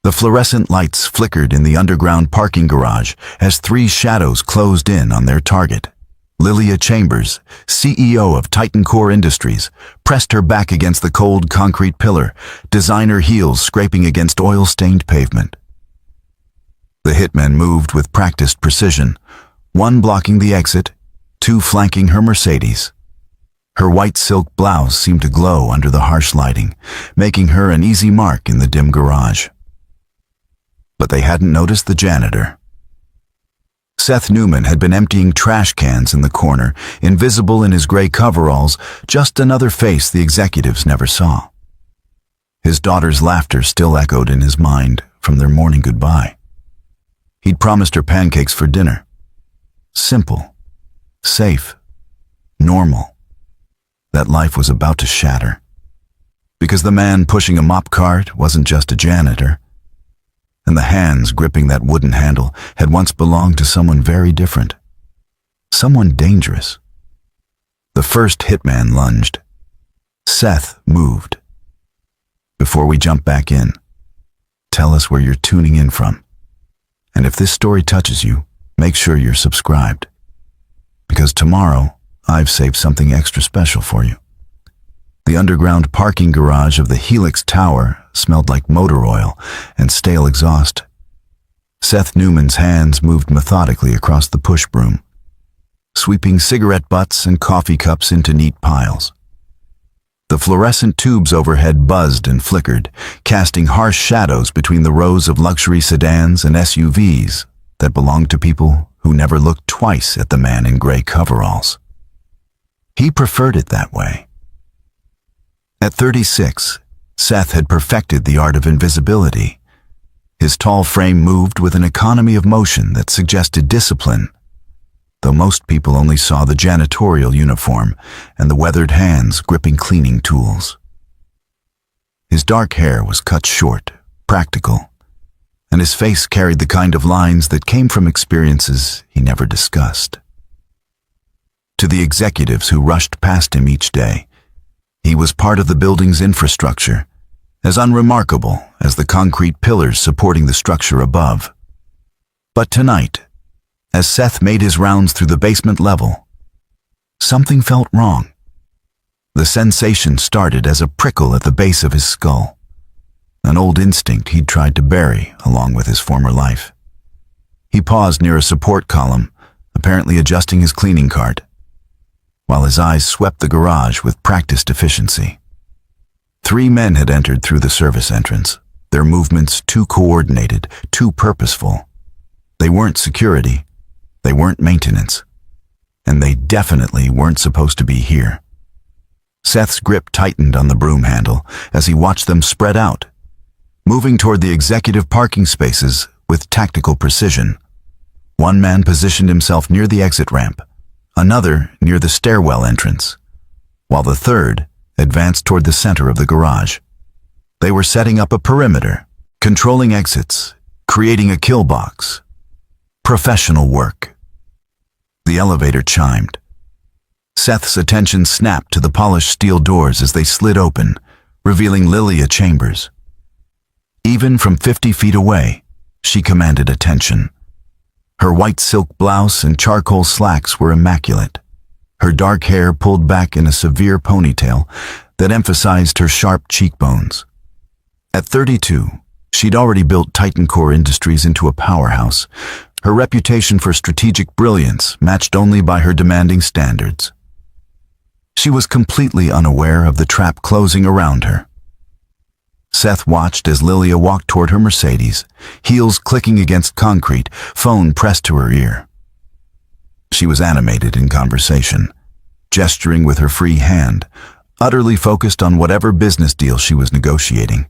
The fluorescent lights flickered in the underground parking garage as three shadows closed in on their target. Lilia Chambers, CEO of Titan Core Industries, pressed her back against the cold concrete pillar, designer heels scraping against oil-stained pavement. The hitmen moved with practiced precision, one blocking the exit, two flanking her Mercedes. Her white silk blouse seemed to glow under the harsh lighting, making her an easy mark in the dim garage. But they hadn't noticed the janitor. Seth Newman had been emptying trash cans in the corner, invisible in his gray coveralls, just another face the executives never saw. His daughter's laughter still echoed in his mind from their morning goodbye. He'd promised her pancakes for dinner. Simple, safe, normal. That life was about to shatter. Because the man pushing a mop cart wasn't just a janitor, and the hands gripping that wooden handle had once belonged to someone very different. Someone dangerous. The first hitman lunged. Seth moved. Before we jump back in, tell us where you're tuning in from. And if this story touches you, make sure you're subscribed. Because tomorrow, I've saved something extra special for you. The underground parking garage of the Helix Tower smelled like motor oil and stale exhaust. Seth Newman's hands moved methodically across the push broom, sweeping cigarette butts and coffee cups into neat piles. The fluorescent tubes overhead buzzed and flickered, casting harsh shadows between the rows of luxury sedans and SUVs that belonged to people who never looked twice at the man in gray coveralls. He preferred it that way. At 36, Seth had perfected the art of invisibility. His tall frame moved with an economy of motion that suggested discipline, though most people only saw the janitorial uniform and the weathered hands gripping cleaning tools. His dark hair was cut short, practical, and his face carried the kind of lines that came from experiences he never discussed. To the executives who rushed past him each day, he was part of the building's infrastructure, as unremarkable as the concrete pillars supporting the structure above. But tonight, as Seth made his rounds through the basement level, something felt wrong. The sensation started as a prickle at the base of his skull, an old instinct he'd tried to bury along with his former life. He paused near a support column, apparently adjusting his cleaning cart, while his eyes swept the garage with practiced efficiency. 3 men had entered through the service entrance, their movements too coordinated, too purposeful. They weren't security, they weren't maintenance, and they definitely weren't supposed to be here. Seth's grip tightened on the broom handle as he watched them spread out, moving toward the executive parking spaces with tactical precision. One man positioned himself near the exit ramp, another near the stairwell entrance, while the third advanced toward the center of the garage. They were setting up a perimeter, controlling exits, creating a kill box. Professional work. The elevator chimed. Seth's attention snapped to the polished steel doors as they slid open, revealing Lilia Chambers. Even from 50 feet away, she commanded attention. Her white silk blouse and charcoal slacks were immaculate, her dark hair pulled back in a severe ponytail that emphasized her sharp cheekbones. At 32, she'd already built Titan Core Industries into a powerhouse, her reputation for strategic brilliance matched only by her demanding standards. She was completely unaware of the trap closing around her. Seth watched as Lilia walked toward her Mercedes, heels clicking against concrete, phone pressed to her ear. She was animated in conversation, gesturing with her free hand, utterly focused on whatever business deal she was negotiating.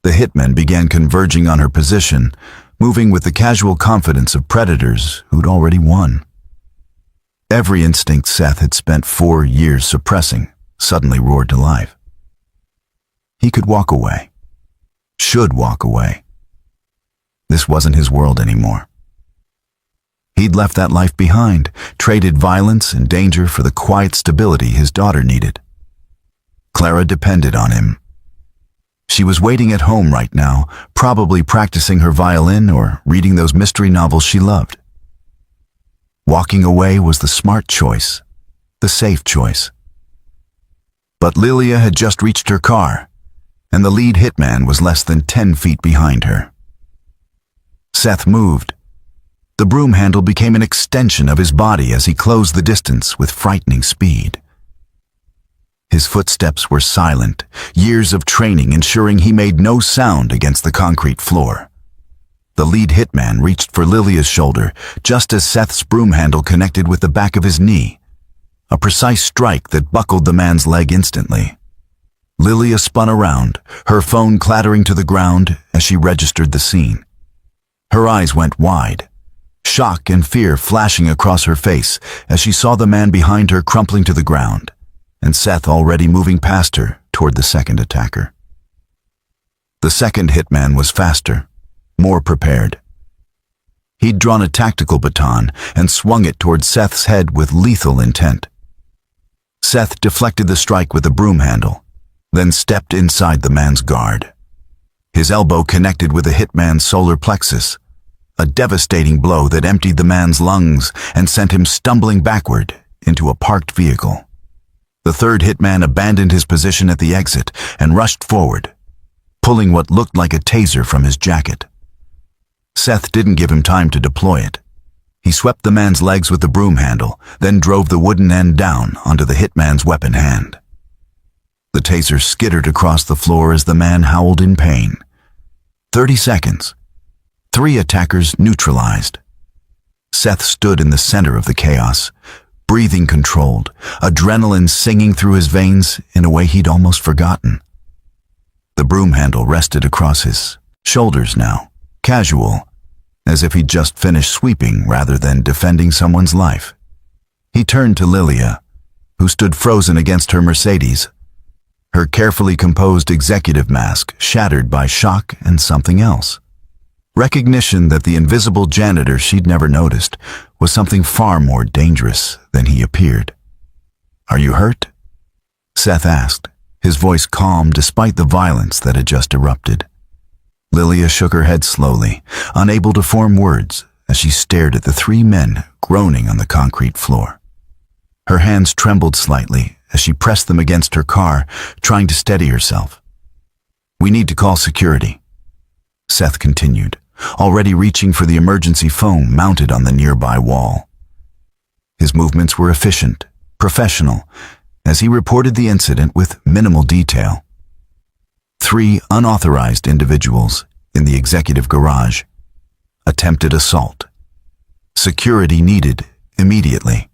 The hitmen began converging on her position, moving with the casual confidence of predators who'd already won. Every instinct Seth had spent 4 years suppressing suddenly roared to life. He could walk away. Should walk away. This wasn't his world anymore. He'd left that life behind, traded violence and danger for the quiet stability his daughter needed. Clara depended on him. She was waiting at home right now, probably practicing her violin or reading those mystery novels she loved. Walking away was the smart choice, the safe choice. But Lilia had just reached her car, and the lead hitman was less than 10 feet behind her. Seth moved. The broom handle became an extension of his body as he closed the distance with frightening speed. His footsteps were silent, years of training ensuring he made no sound against the concrete floor. The lead hitman reached for Lilia's shoulder just as Seth's broom handle connected with the back of his knee, a precise strike that buckled the man's leg instantly. Lilia spun around, her phone clattering to the ground as she registered the scene. Her eyes went wide, shock and fear flashing across her face as she saw the man behind her crumpling to the ground, and Seth already moving past her toward the second attacker. The second hitman was faster, more prepared. He'd drawn a tactical baton and swung it toward Seth's head with lethal intent. Seth deflected the strike with a broom handle, then stepped inside the man's guard. His elbow connected with the hitman's solar plexus, a devastating blow that emptied the man's lungs and sent him stumbling backward into a parked vehicle. The third hitman abandoned his position at the exit and rushed forward, pulling what looked like a taser from his jacket. Seth didn't give him time to deploy it. He swept the man's legs with the broom handle, then drove the wooden end down onto the hitman's weapon hand. The taser skittered across the floor as the man howled in pain. 30 seconds. 3 attackers neutralized. Seth stood in the center of the chaos, breathing controlled, adrenaline singing through his veins in a way he'd almost forgotten. The broom handle rested across his shoulders now, casual, as if he'd just finished sweeping rather than defending someone's life. He turned to Lilia, who stood frozen against her Mercedes, her carefully composed executive mask shattered by shock and something else. Recognition that the invisible janitor she'd never noticed was something far more dangerous than he appeared. "Are you hurt?" Seth asked, his voice calm despite the violence that had just erupted. Lilia shook her head slowly, unable to form words as she stared at the 3 men groaning on the concrete floor. Her hands trembled slightly as she pressed them against her car, trying to steady herself. "We need to call security," Seth continued, already reaching for the emergency phone mounted on the nearby wall. His movements were efficient, professional, as he reported the incident with minimal detail. 3 unauthorized individuals in the executive garage. Attempted assault. Security needed immediately.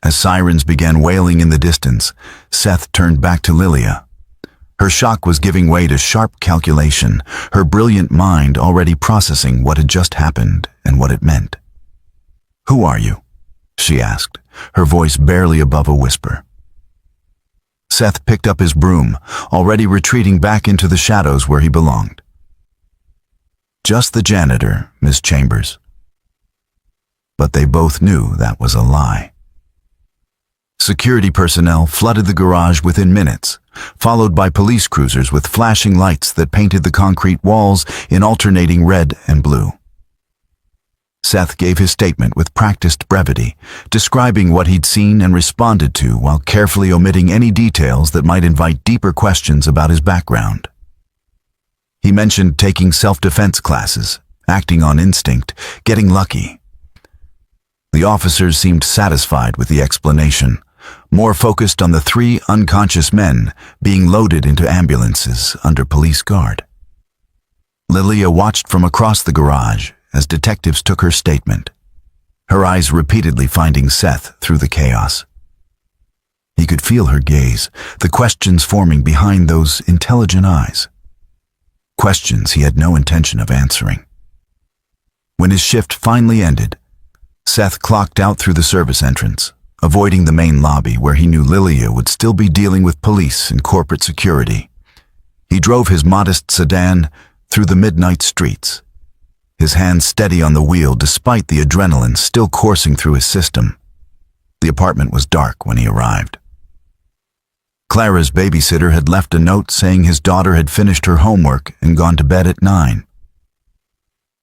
As sirens began wailing in the distance, Seth turned back to Lilia. Her shock was giving way to sharp calculation, her brilliant mind already processing what had just happened and what it meant. "Who are you?" she asked, her voice barely above a whisper. Seth picked up his broom, already retreating back into the shadows where he belonged. "Just the janitor, Miss Chambers." But they both knew that was a lie. Security personnel flooded the garage within minutes, followed by police cruisers with flashing lights that painted the concrete walls in alternating red and blue. Seth gave his statement with practiced brevity, describing what he'd seen and responded to while carefully omitting any details that might invite deeper questions about his background. He mentioned taking self-defense classes, acting on instinct, getting lucky. The officers seemed satisfied with the explanation, more focused on the 3 unconscious men being loaded into ambulances under police guard. Lilia watched from across the garage as detectives took her statement, her eyes repeatedly finding Seth through the chaos. He could feel her gaze, the questions forming behind those intelligent eyes. Questions he had no intention of answering. When his shift finally ended, Seth clocked out through the service entrance, avoiding the main lobby where he knew Lilia would still be dealing with police and corporate security. He drove his modest sedan through the midnight streets, his hands steady on the wheel despite the adrenaline still coursing through his system. The apartment was dark when he arrived. Clara's babysitter had left a note saying his daughter had finished her homework and gone to bed at 9.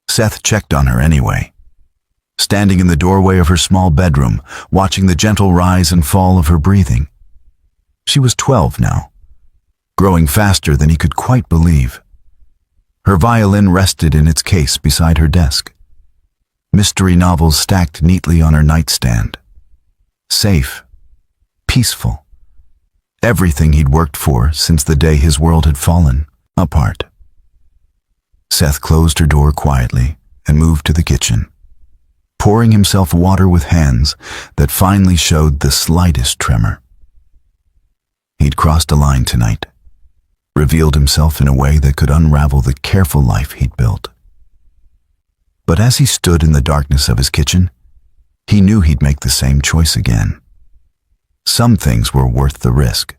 Seth checked on her anyway, standing in the doorway of her small bedroom, watching the gentle rise and fall of her breathing. She was 12 now, growing faster than he could quite believe. Her violin rested in its case beside her desk. Mystery novels stacked neatly on her nightstand. Safe, peaceful. Everything he'd worked for since the day his world had fallen apart. Seth closed her door quietly and moved to the kitchen, pouring himself water with hands that finally showed the slightest tremor. He'd crossed a line tonight, revealed himself in a way that could unravel the careful life he'd built. But as he stood in the darkness of his kitchen, he knew he'd make the same choice again. Some things were worth the risk.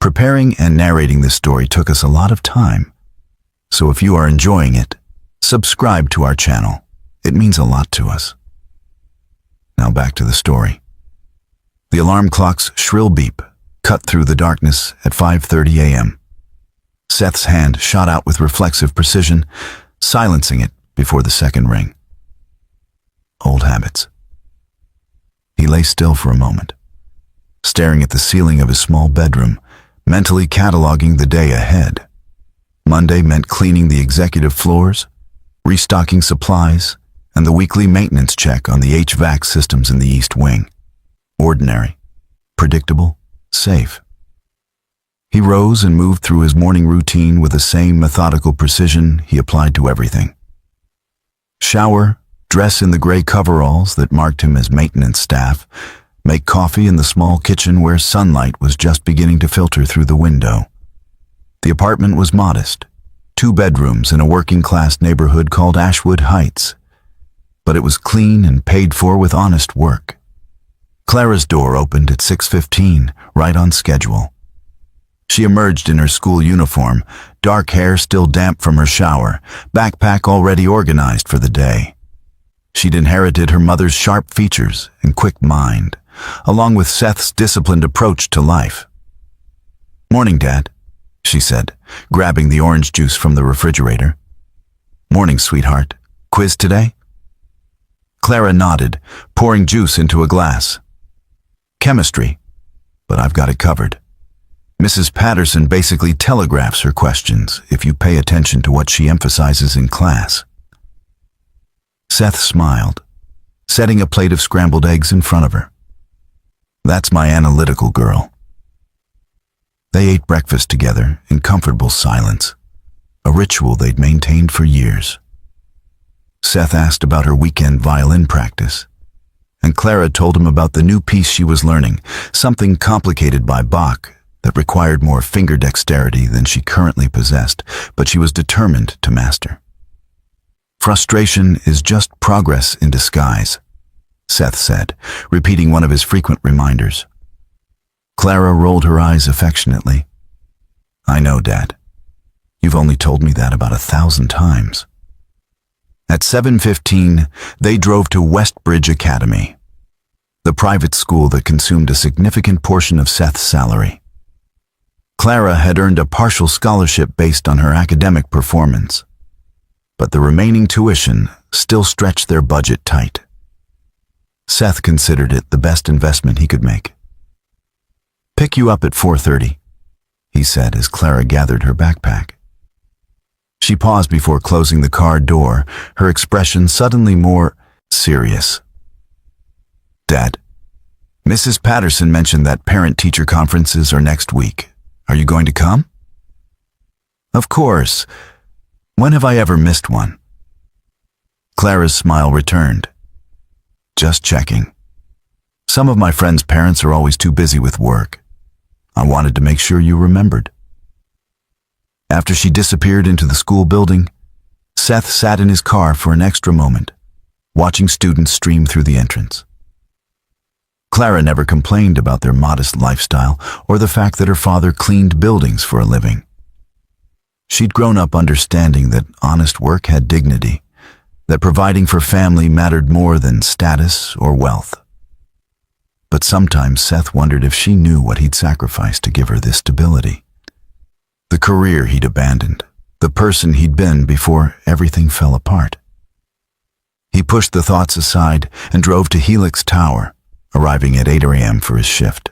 Preparing and narrating this story took us a lot of time, so if you are enjoying it, subscribe to our channel. It means a lot to us. Now back to the story. The alarm clock's shrill beep cut through the darkness at 5:30 a.m. Seth's hand shot out with reflexive precision, silencing it before the second ring. Old habits. He lay still for a moment, staring at the ceiling of his small bedroom, mentally cataloging the day ahead. Monday meant cleaning the executive floors, restocking supplies, and the weekly maintenance check on the HVAC systems in the East Wing. Ordinary, predictable, safe. He rose and moved through his morning routine with the same methodical precision he applied to everything. Shower, dress in the gray coveralls that marked him as maintenance staff, make coffee in the small kitchen where sunlight was just beginning to filter through the window. The apartment was modest, 2 bedrooms in a working-class neighborhood called Ashwood Heights, but it was clean and paid for with honest work. Clara's door opened at 6:15, right on schedule. She emerged in her school uniform, dark hair still damp from her shower, backpack already organized for the day. She'd inherited her mother's sharp features and quick mind, along with Seth's disciplined approach to life. "Morning, Dad," she said, grabbing the orange juice from the refrigerator. "Morning, sweetheart. Quiz today?" Clara nodded, pouring juice into a glass. "Chemistry, but I've got it covered. Mrs. Patterson basically telegraphs her questions if you pay attention to what she emphasizes in class." Seth smiled, setting a plate of scrambled eggs in front of her. "That's my analytical girl." They ate breakfast together in comfortable silence, a ritual they'd maintained for years. Seth asked about her weekend violin practice, and Clara told him about the new piece she was learning, something complicated by Bach that required more finger dexterity than she currently possessed, but she was determined to master. "Frustration is just progress in disguise," Seth said, repeating one of his frequent reminders. Clara rolled her eyes affectionately. "I know, Dad. You've only told me that about 1,000 times." At 7:15, they drove to Westbridge Academy, the private school that consumed a significant portion of Seth's salary. Clara had earned a partial scholarship based on her academic performance, but the remaining tuition still stretched their budget tight. Seth considered it the best investment he could make. "Pick you up at 4:30, he said as Clara gathered her backpack. She paused before closing the car door, her expression suddenly more serious. "Dad, Mrs. Patterson mentioned that parent-teacher conferences are next week. Are you going to come?" "Of course. When have I ever missed one?" Clara's smile returned. "Just checking. Some of my friends' parents are always too busy with work. I wanted to make sure you remembered." After she disappeared into the school building, Seth sat in his car for an extra moment, watching students stream through the entrance. Clara never complained about their modest lifestyle or the fact that her father cleaned buildings for a living. She'd grown up understanding that honest work had dignity, that providing for family mattered more than status or wealth. but sometimes Seth wondered if she knew what he'd sacrificed to give her this stability. The career he'd abandoned, the person he'd been before everything fell apart. He pushed the thoughts aside and drove to Helix Tower, arriving at 8 a.m. for his shift.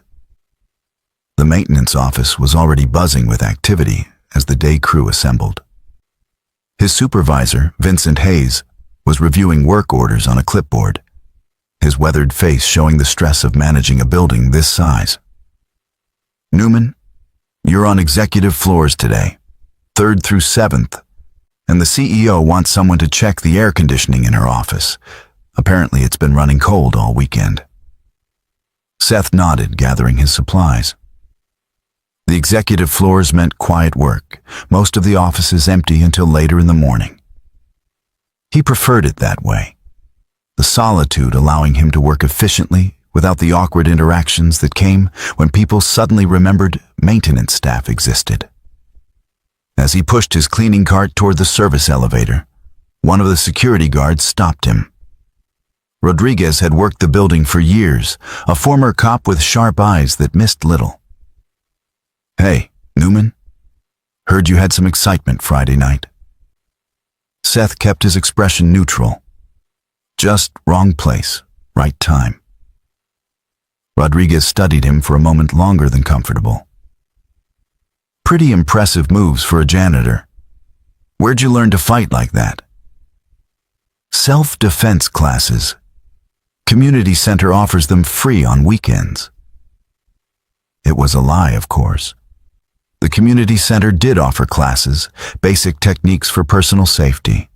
The maintenance office was already buzzing with activity as the day crew assembled. His supervisor, Vincent Hayes, was reviewing work orders on a clipboard, his weathered face showing the stress of managing a building this size. "Newman, you're on executive floors today, 3rd through 7th, and the CEO wants someone to check the air conditioning in her office. Apparently it's been running cold all weekend." Seth nodded, gathering his supplies. The executive floors meant quiet work, most of the offices empty until later in the morning. He preferred it that way, the solitude allowing him to work efficiently without the awkward interactions that came when people suddenly remembered maintenance staff existed. As he pushed his cleaning cart toward the service elevator, one of the security guards stopped him. Rodriguez had worked the building for years, a former cop with sharp eyes that missed little. "Hey, Newman, heard you had some excitement Friday night." Seth kept his expression neutral. Just wrong place, right time. Rodriguez studied him for a moment longer than comfortable. "Pretty impressive moves for a janitor. Where'd you learn to fight like that?" "Self-defense classes. Community center offers them free on weekends." It was a lie, of course. The community center did offer classes, basic techniques for personal safety.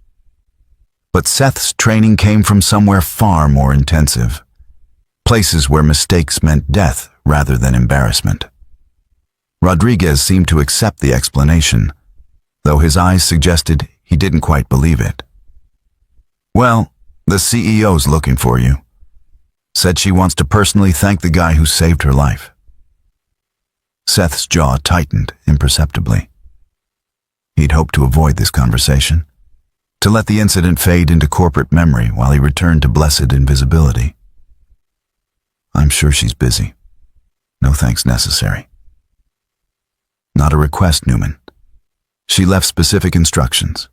But Seth's training came from somewhere far more intensive, places where mistakes meant death rather than embarrassment. Rodriguez seemed to accept the explanation, though his eyes suggested he didn't quite believe it. "Well, the CEO's looking for you. Said she wants to personally thank the guy who saved her life." Seth's jaw tightened imperceptibly. He'd hoped to avoid this conversation, to let the incident fade into corporate memory while he returned to blessed invisibility. "I'm sure she's busy. No thanks necessary." "Not a request, Newman. She left specific instructions.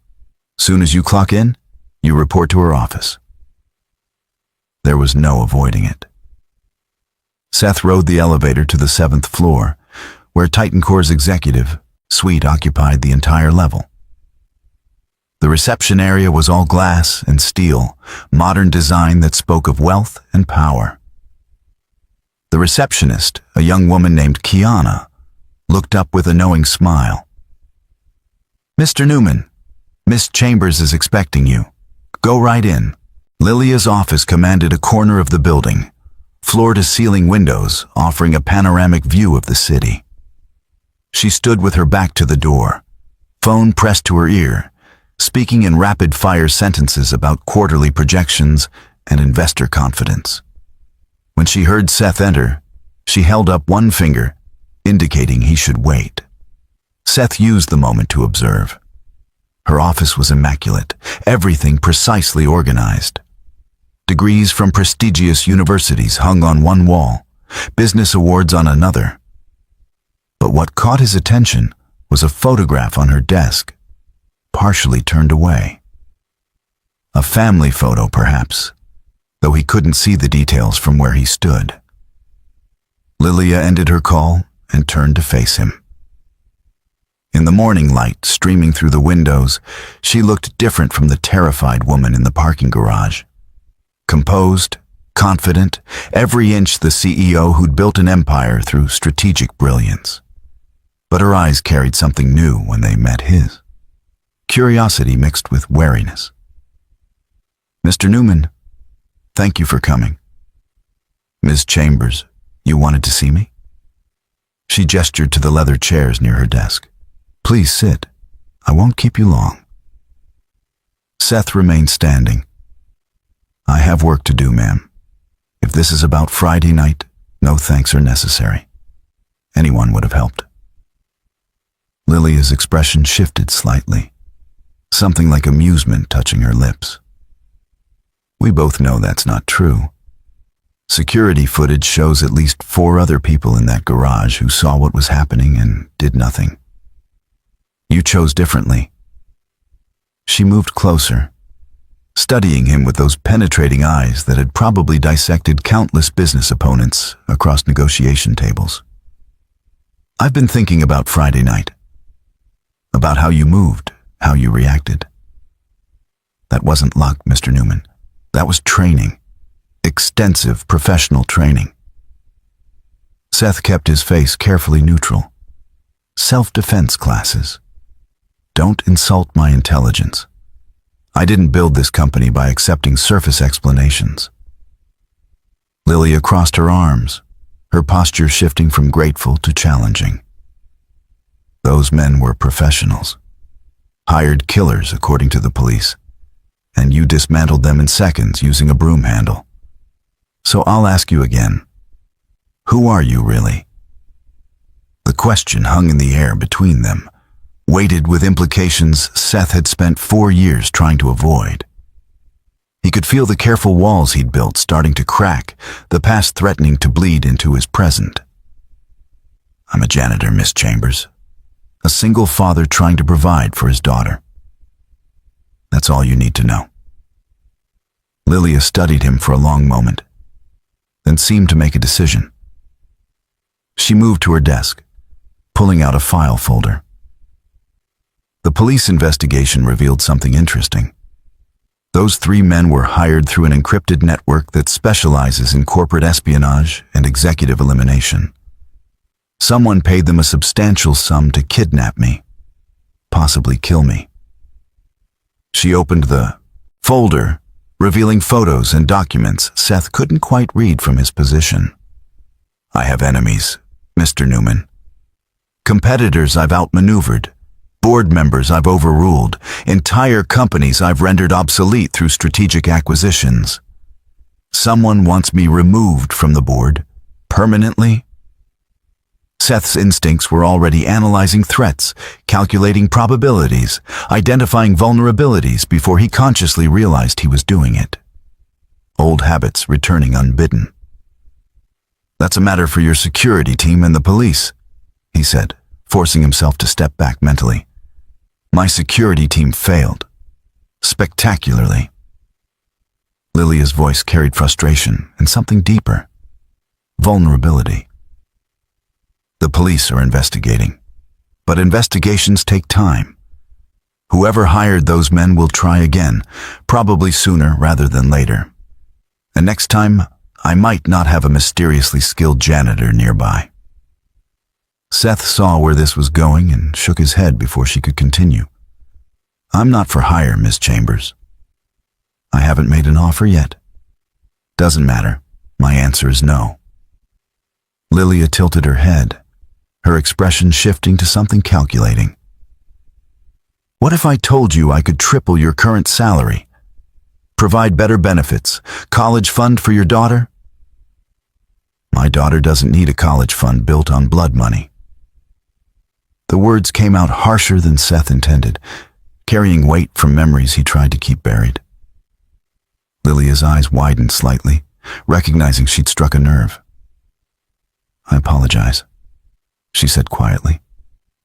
Soon as you clock in, you report to her office." There was no avoiding it. Seth rode the elevator to the 7th floor, where Titan Corps' executive suite occupied the entire level. The reception area was all glass and steel, modern design that spoke of wealth and power. The receptionist, a young woman named Kiana, looked up with a knowing smile. "Mr. Newman, Miss Chambers is expecting you. Go right in." Lilia's office commanded a corner of the building, floor-to-ceiling windows offering a panoramic view of the city. She stood with her back to the door, phone pressed to her ear, speaking in rapid-fire sentences about quarterly projections and investor confidence. When she heard Seth enter, she held up one finger, indicating he should wait. Seth used the moment to observe. Her office was immaculate, everything precisely organized. Degrees from prestigious universities hung on one wall, business awards on another. But what caught his attention was a photograph on her desk, partially turned away. A family photo, perhaps, though he couldn't see the details from where he stood. Lilia ended her call and turned to face him. In the morning light streaming through the windows, she looked different from the terrified woman in the parking garage. Composed, confident, every inch the CEO who'd built an empire through strategic brilliance. But her eyes carried something new when they met his. Curiosity mixed with wariness. "Mr. Newman, thank you for coming. Ms. Chambers, you wanted to see me?" She gestured to the leather chairs near her desk. "Please sit. I won't keep you long." Seth remained standing. "I have work to do, ma'am. If this is about Friday night, no thanks are necessary. Anyone would have helped." Lilia's expression shifted slightly, something like amusement touching her lips. "We both know that's not true. Security footage shows at least 4 other people in that garage who saw what was happening and did nothing. You chose differently. She moved closer, studying him with those penetrating eyes that had probably dissected countless business opponents across negotiation tables. I've been thinking about Friday night, about how you moved, how you reacted. That wasn't luck, Mr. Newman. That was training. Extensive professional training. Seth kept his face carefully neutral. Self-defense classes. Don't insult my intelligence. I didn't build this company by accepting surface explanations. Lilia crossed her arms, her posture shifting from grateful to challenging. Those men were professionals. Hired killers, according to the police. And you dismantled them in seconds using a broom handle. So I'll ask you again. Who are you really? The question hung in the air between them, weighted with implications Seth had spent 4 years trying to avoid. He could feel the careful walls he'd built starting to crack, the past threatening to bleed into his present. I'm a janitor, Miss Chambers. A single father trying to provide for his daughter. That's all you need to know. Lilia studied him for a long moment, then seemed to make a decision. She moved to her desk, pulling out a file folder. The police investigation revealed something interesting. Those 3 men were hired through an encrypted network that specializes in corporate espionage and executive elimination. Someone paid them a substantial sum to kidnap me, possibly kill me. She opened the folder, revealing photos and documents Seth couldn't quite read from his position. I have enemies, Mr. Newman. Competitors I've outmaneuvered. Board members I've overruled. Entire companies I've rendered obsolete through strategic acquisitions. Someone wants me removed from the board, permanently. Seth's instincts were already analyzing threats, calculating probabilities, identifying vulnerabilities before he consciously realized he was doing it. Old habits returning unbidden. That's a matter for your security team and the police, he said, forcing himself to step back mentally. My security team failed. Spectacularly. Lilia's voice carried frustration and something deeper. Vulnerability. The police are investigating, but investigations take time. Whoever hired those men will try again, probably sooner rather than later. And next time, I might not have a mysteriously skilled janitor nearby. Seth saw where this was going and shook his head before she could continue. I'm not for hire, Miss Chambers. I haven't made an offer yet. Doesn't matter. My answer is no. Lilia tilted her head, her expression shifting to something calculating. What if I told you I could triple your current salary? Provide better benefits, college fund for your daughter? My daughter doesn't need a college fund built on blood money. The words came out harsher than Seth intended, carrying weight from memories he tried to keep buried. Lilia's eyes widened slightly, recognizing she'd struck a nerve. I apologize, she said quietly,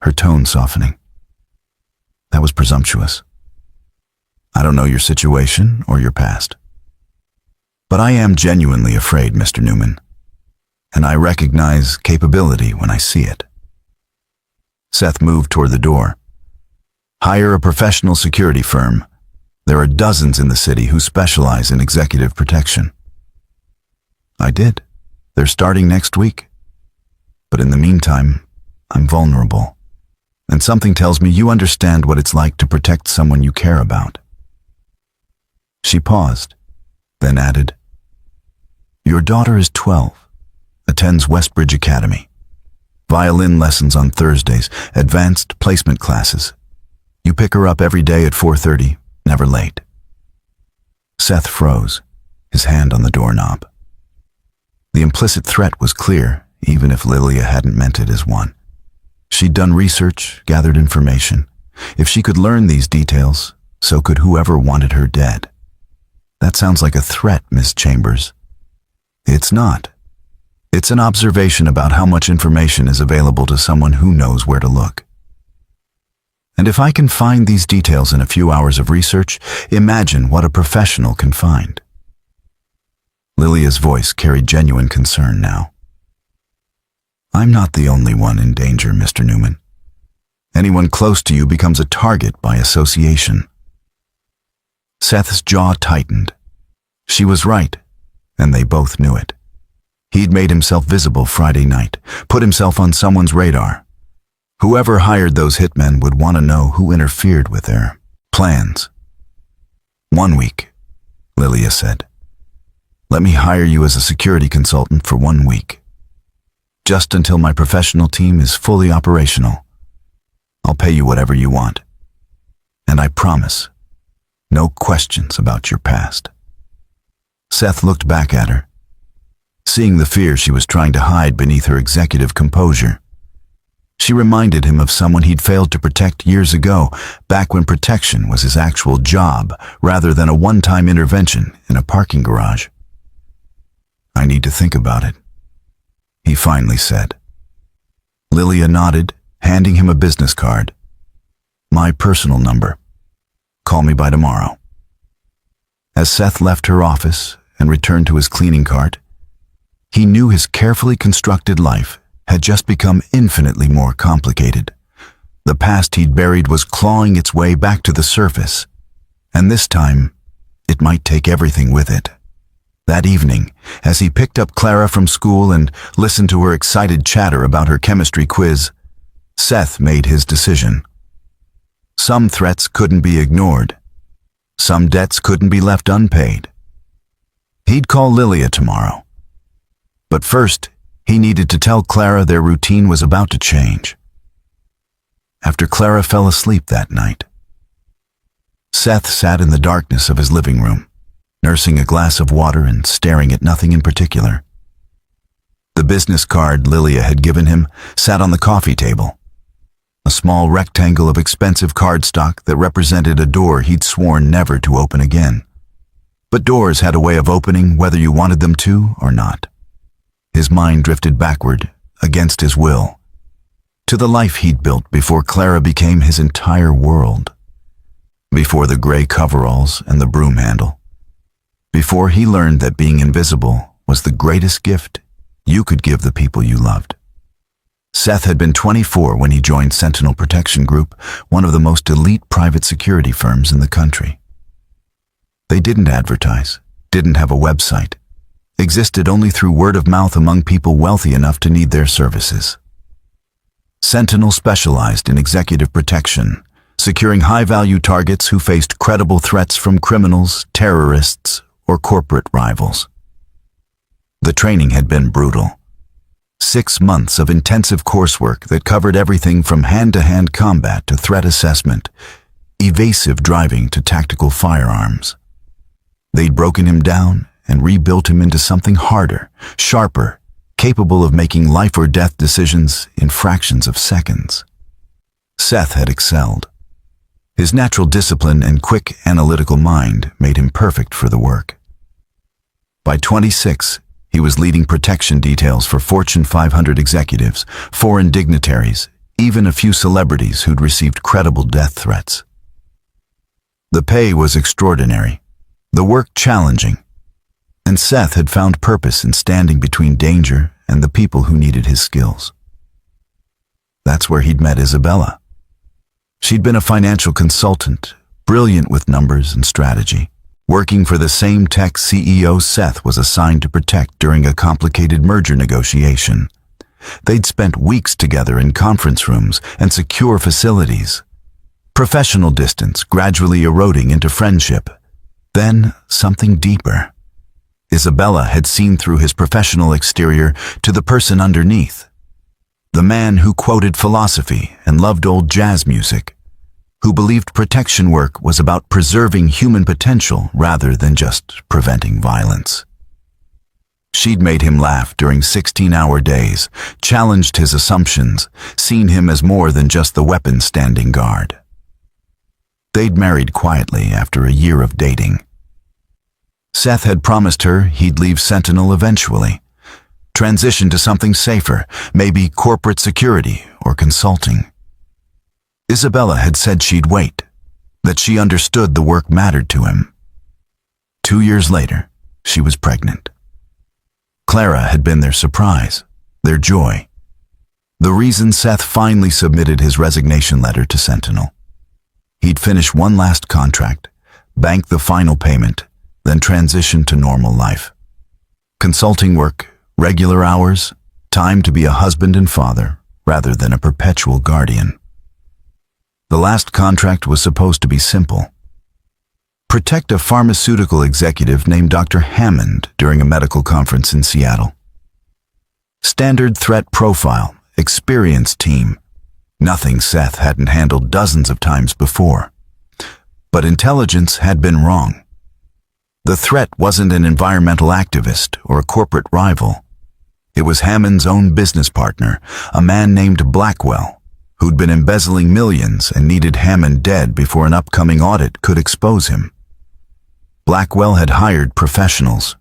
her tone softening. That was presumptuous. I don't know your situation or your past. But I am genuinely afraid, Mr. Newman, and I recognize capability when I see it. Seth moved toward the door. Hire a professional security firm. There are dozens in the city who specialize in executive protection. I did. They're starting next week. But in the meantime, I'm vulnerable. And something tells me you understand what it's like to protect someone you care about. She paused, then added, Your daughter is 12, attends Westbridge Academy. Violin lessons on Thursdays, advanced placement classes. You pick her up every day at 4:30, never late. Seth froze, his hand on the doorknob. The implicit threat was clear, even if Lilia hadn't meant it as one. She'd done research, gathered information. If she could learn these details, so could whoever wanted her dead. That sounds like a threat, Miss Chambers. It's not. It's an observation about how much information is available to someone who knows where to look. And if I can find these details in a few hours of research, imagine what a professional can find. Lilia's voice carried genuine concern now. I'm not the only one in danger, Mr. Newman. Anyone close to you becomes a target by association. Seth's jaw tightened. She was right, and they both knew it. He'd made himself visible Friday night, put himself on someone's radar. Whoever hired those hitmen would want to know who interfered with their plans. 1 week, Lilia said. Let me hire you as a security consultant for 1 week. Just until my professional team is fully operational. I'll pay you whatever you want. And I promise, no questions about your past. Seth looked back at her, seeing the fear she was trying to hide beneath her executive composure. She reminded him of someone he'd failed to protect years ago, back when protection was his actual job, rather than a one-time intervention in a parking garage. I need to think about it, he finally said. Lilia nodded, handing him a business card. My personal number. Call me by tomorrow. As Seth left her office and returned to his cleaning cart, he knew his carefully constructed life had just become infinitely more complicated. The past he'd buried was clawing its way back to the surface, and this time, it might take everything with it. That evening, as he picked up Clara from school and listened to her excited chatter about her chemistry quiz, Seth made his decision. Some threats couldn't be ignored. Some debts couldn't be left unpaid. He'd call Lilia tomorrow. But first, he needed to tell Clara their routine was about to change. After Clara fell asleep that night, Seth sat in the darkness of his living room, nursing a glass of water and staring at nothing in particular. The business card Lilia had given him sat on the coffee table, a small rectangle of expensive cardstock that represented a door he'd sworn never to open again. But doors had a way of opening whether you wanted them to or not. His mind drifted backward, against his will, to the life he'd built before Clara became his entire world. Before the gray coveralls and the broom handle. Before he learned that being invisible was the greatest gift you could give the people you loved. Seth had been 24 when he joined Sentinel Protection Group, one of the most elite private security firms in the country. They didn't advertise, didn't have a website, existed only through word of mouth among people wealthy enough to need their services. Sentinel specialized in executive protection, securing high-value targets who faced credible threats from criminals, terrorists, or corporate rivals. The training had been brutal. 6 months of intensive coursework that covered everything from hand-to-hand combat to threat assessment, evasive driving to tactical firearms. They'd broken him down and rebuilt him into something harder, sharper, capable of making life-or-death decisions in fractions of seconds. Seth had excelled. His natural discipline and quick analytical mind made him perfect for the work. By 26, he was leading protection details for Fortune 500 executives, foreign dignitaries, even a few celebrities who'd received credible death threats. The pay was extraordinary, the work challenging, and Seth had found purpose in standing between danger and the people who needed his skills. That's where he'd met Isabella. She'd been a financial consultant, brilliant with numbers and strategy, working for the same tech CEO Seth was assigned to protect during a complicated merger negotiation. They'd spent weeks together in conference rooms and secure facilities. Professional distance gradually eroding into friendship. Then something deeper. Isabella had seen through his professional exterior to the person underneath. The man who quoted philosophy and loved old jazz music, who believed protection work was about preserving human potential rather than just preventing violence. She'd made him laugh during 16-hour days, challenged his assumptions, seen him as more than just the weapon standing guard. They'd married quietly after a year of dating. Seth had promised her he'd leave Sentinel eventually, transition to something safer, maybe corporate security or consulting. Isabella had said she'd wait, that she understood the work mattered to him. 2 years later, she was pregnant. Clara had been their surprise, their joy. The reason Seth finally submitted his resignation letter to Sentinel. He'd finish one last contract, bank the final payment, then transition to normal life. Consulting work, regular hours, time to be a husband and father rather than a perpetual guardian. The last contract was supposed to be simple. Protect a pharmaceutical executive named Dr. Hammond during a medical conference in Seattle. Standard threat profile, experienced team. Nothing Seth hadn't handled dozens of times before. But intelligence had been wrong. The threat wasn't an environmental activist or a corporate rival. It was Hammond's own business partner, a man named Blackwell, who'd been embezzling millions and needed Hammond dead before an upcoming audit could expose him. Blackwell had hired professionals.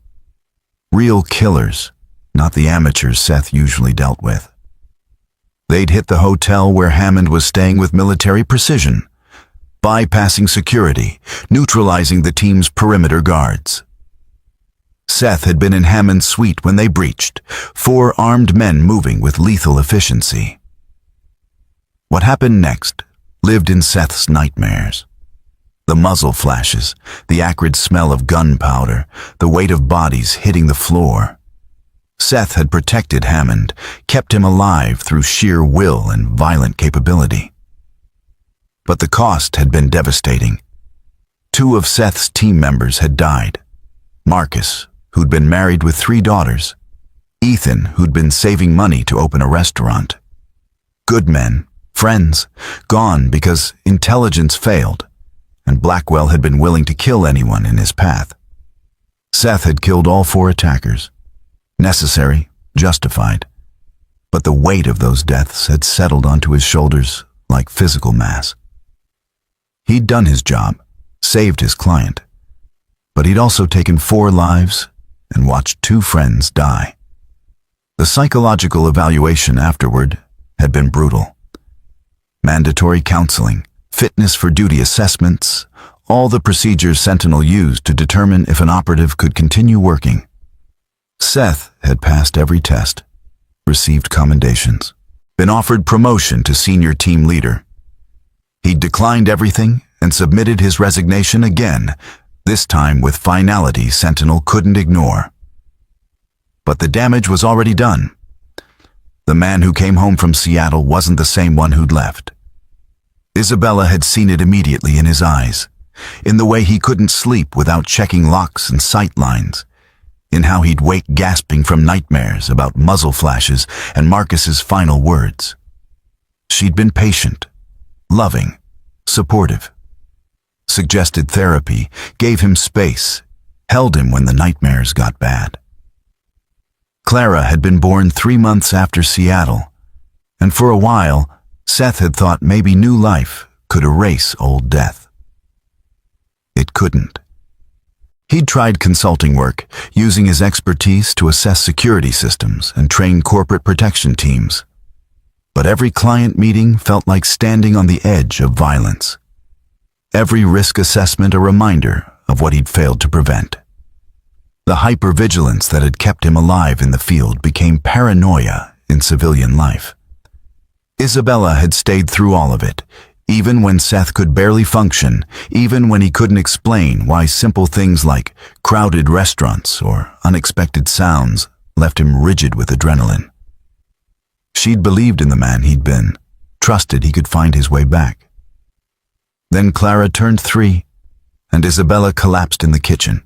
Real killers, not the amateurs Seth usually dealt with. They'd hit the hotel where Hammond was staying with military precision, bypassing security, neutralizing the team's perimeter guards. Seth had been in Hammond's suite when they breached, 4 armed men moving with lethal efficiency. What happened next lived in Seth's nightmares. The muzzle flashes, the acrid smell of gunpowder, the weight of bodies hitting the floor. Seth had protected Hammond, kept him alive through sheer will and violent capability. But the cost had been devastating. 2 of Seth's team members had died. Marcus, who'd been married with 3 daughters. Ethan, who'd been saving money to open a restaurant. Good men, friends, gone because intelligence failed, and Blackwell had been willing to kill anyone in his path. Seth had killed all 4 attackers. Necessary, justified. But the weight of those deaths had settled onto his shoulders like physical mass. He'd done his job, saved his client, but he'd also taken 4 lives and watched 2 friends die. The psychological evaluation afterward had been brutal. Mandatory counseling, fitness for duty assessments, all the procedures Sentinel used to determine if an operative could continue working. Seth had passed every test, received commendations, been offered promotion to senior team leader. He'd declined everything and submitted his resignation again, this time with finality Sentinel couldn't ignore. But the damage was already done. The man who came home from Seattle wasn't the same one who'd left. Isabella had seen it immediately in his eyes, in the way he couldn't sleep without checking locks and sight lines, in how he'd wake gasping from nightmares about muzzle flashes and Marcus's final words. She'd been patient, loving, supportive. Suggested therapy, gave him space, held him when the nightmares got bad. Clara had been born 3 months after Seattle, and for a while, Seth had thought maybe new life could erase old death. It couldn't. He'd tried consulting work, using his expertise to assess security systems and train corporate protection teams. But every client meeting felt like standing on the edge of violence. Every risk assessment a reminder of what he'd failed to prevent. The hypervigilance that had kept him alive in the field became paranoia in civilian life. Isabella had stayed through all of it, even when Seth could barely function, even when he couldn't explain why simple things like crowded restaurants or unexpected sounds left him rigid with adrenaline. She'd believed in the man he'd been, trusted he could find his way back. Then Clara turned 3, and Isabella collapsed in the kitchen.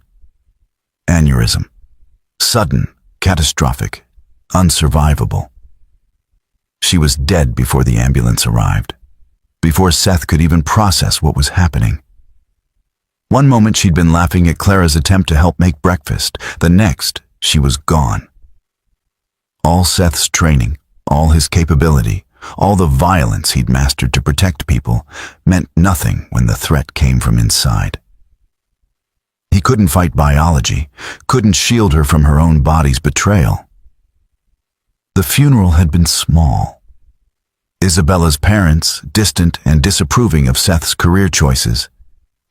Aneurysm. Sudden, catastrophic, unsurvivable. She was dead before the ambulance arrived, before Seth could even process what was happening. One moment she'd been laughing at Clara's attempt to help make breakfast. The next, she was gone. All Seth's training, all his capability, all the violence he'd mastered to protect people meant nothing when the threat came from inside. He couldn't fight biology, couldn't shield her from her own body's betrayal. The funeral had been small. Isabella's parents, distant and disapproving of Seth's career choices,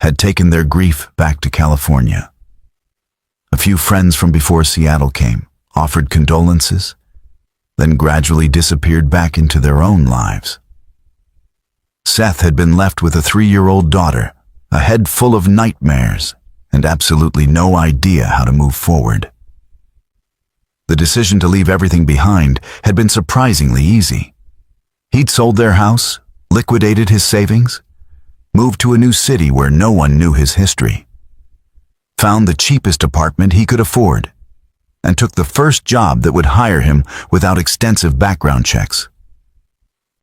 had taken their grief back to California. A few friends from before Seattle came, offered condolences, then gradually disappeared back into their own lives. Seth had been left with a 3-year-old daughter, a head full of nightmares, and absolutely no idea how to move forward. The decision to leave everything behind had been surprisingly easy. He'd sold their house, liquidated his savings, moved to a new city where no one knew his history, found the cheapest apartment he could afford, and took the first job that would hire him without extensive background checks.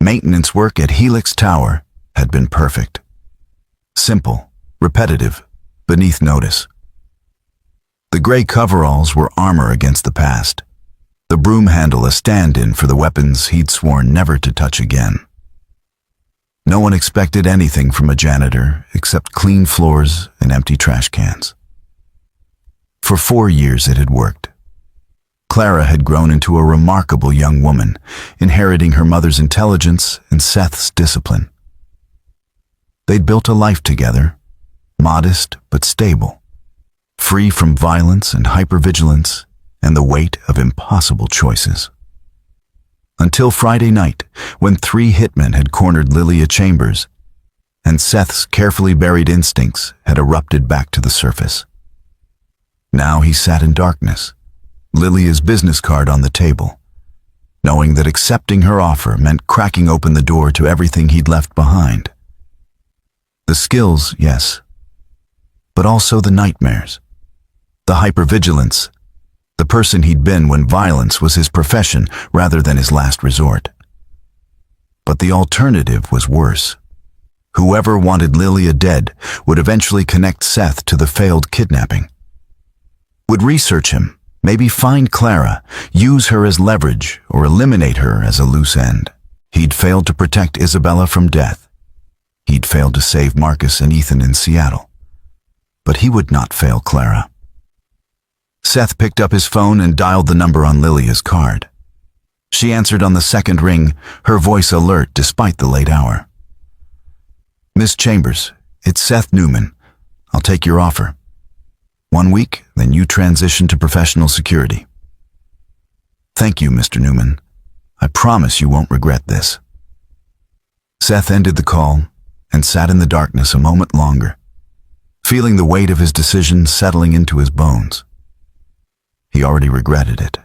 Maintenance work at Helix Tower had been perfect. Simple, repetitive, beneath notice. The gray coveralls were armor against the past, the broom handle a stand-in for the weapons he'd sworn never to touch again. No one expected anything from a janitor except clean floors and empty trash cans. For 4 years it had worked. Clara had grown into a remarkable young woman, inheriting her mother's intelligence and Seth's discipline. They'd built a life together, modest but stable, free from violence and hypervigilance and the weight of impossible choices. Until Friday night, when 3 hitmen had cornered Lilia Chambers, and Seth's carefully buried instincts had erupted back to the surface. Now he sat in darkness, Lilia's business card on the table, knowing that accepting her offer meant cracking open the door to everything he'd left behind. The skills, yes, but also the nightmares, the hypervigilance, the person he'd been when violence was his profession rather than his last resort. But the alternative was worse. Whoever wanted Lilia dead would eventually connect Seth to the failed kidnapping, would research him, maybe find Clara, use her as leverage, or eliminate her as a loose end. He'd failed to protect Isabella from death. He'd failed to save Marcus and Ethan in Seattle. But he would not fail Clara. Seth picked up his phone and dialed the number on Lilia's card. She answered on the second ring, her voice alert despite the late hour. "Miss Chambers, it's Seth Newman. I'll take your offer. 1 week, then you transition to professional security." "Thank you, Mr. Newman. I promise you won't regret this." Seth ended the call and sat in the darkness a moment longer, feeling the weight of his decision settling into his bones. He already regretted it.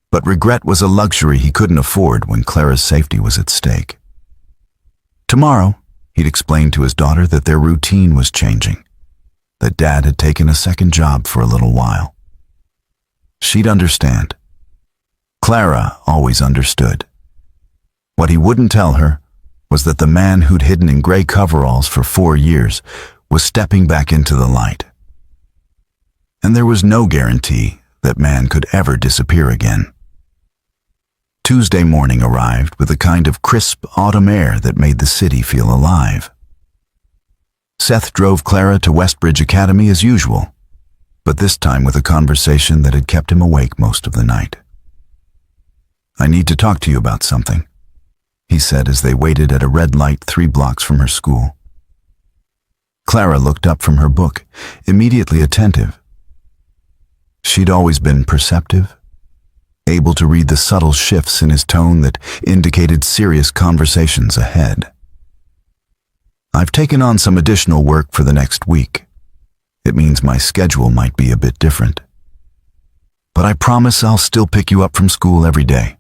But regret was a luxury he couldn't afford when Clara's safety was at stake. Tomorrow, he'd explained to his daughter that their routine was changing, that Dad had taken a second job for a little while. She'd understand. Clara always understood. What he wouldn't tell her was that the man who'd hidden in gray coveralls for 4 years was stepping back into the light. And there was no guarantee that man could ever disappear again. Tuesday morning arrived with a kind of crisp autumn air that made the city feel alive. Seth drove Clara to Westbridge Academy as usual, but this time with a conversation that had kept him awake most of the night. "I need to talk to you about something," he said as they waited at a red light 3 blocks from her school. Clara looked up from her book, immediately attentive. She'd always been perceptive, able to read the subtle shifts in his tone that indicated serious conversations ahead. "I've taken on some additional work for the next week. It means my schedule might be a bit different. But I promise I'll still pick you up from school every day.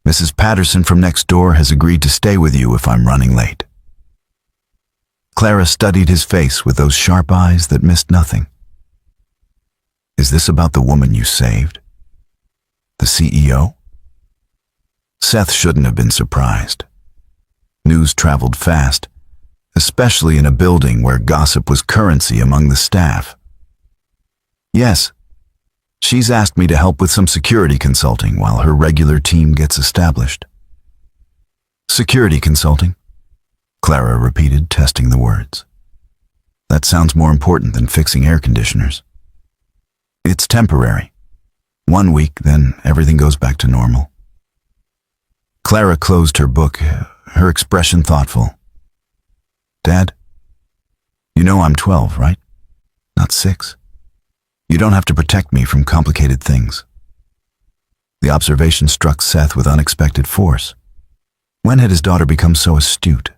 Mrs. Patterson from next door has agreed to stay with you if I'm running late." Clara studied his face with those sharp eyes that missed nothing. "Is this about the woman you saved? The CEO?" Seth shouldn't have been surprised. News traveled fast, especially in a building where gossip was currency among the staff. "Yes, she's asked me to help with some security consulting while her regular team gets established." "Security consulting?" Clara repeated, testing the words. That sounds more important than fixing air conditioners. It's temporary. 1 week, then everything goes back to normal. Clara closed her book, her expression thoughtful. Dad, you know I'm 12, right? Not 6. You don't have to protect me from complicated things. The observation struck Seth with unexpected force. When had his daughter become so astute?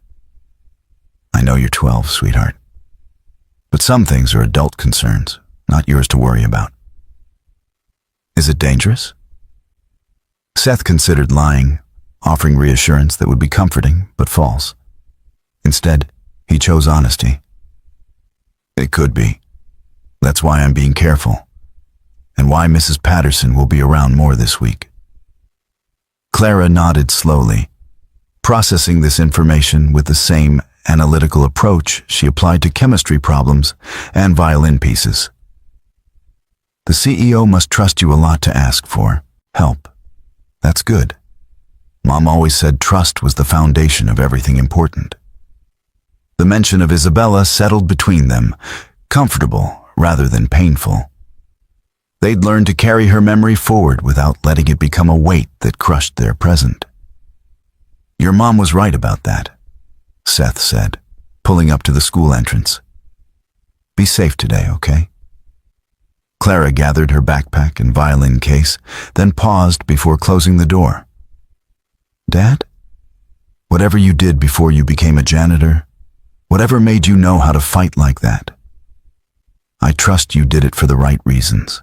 I know you're 12, sweetheart. But some things are adult concerns, not yours to worry about. Is it dangerous? Seth considered lying, offering reassurance that would be comforting, but false. Instead, he chose honesty. It could be. That's why I'm being careful, and why Mrs. Patterson will be around more this week. Clara nodded slowly, processing this information with the same analytical approach she applied to chemistry problems and violin pieces. The CEO must trust you a lot to ask for help. That's good. Mom always said trust was the foundation of everything important. The mention of Isabella settled between them, comfortable rather than painful. They'd learned to carry her memory forward without letting it become a weight that crushed their present. Your mom was right about that, Seth said, pulling up to the school entrance. Be safe today, okay? Clara gathered her backpack and violin case, then paused before closing the door. Dad? Whatever you did before you became a janitor, whatever made you know how to fight like that, I trust you did it for the right reasons.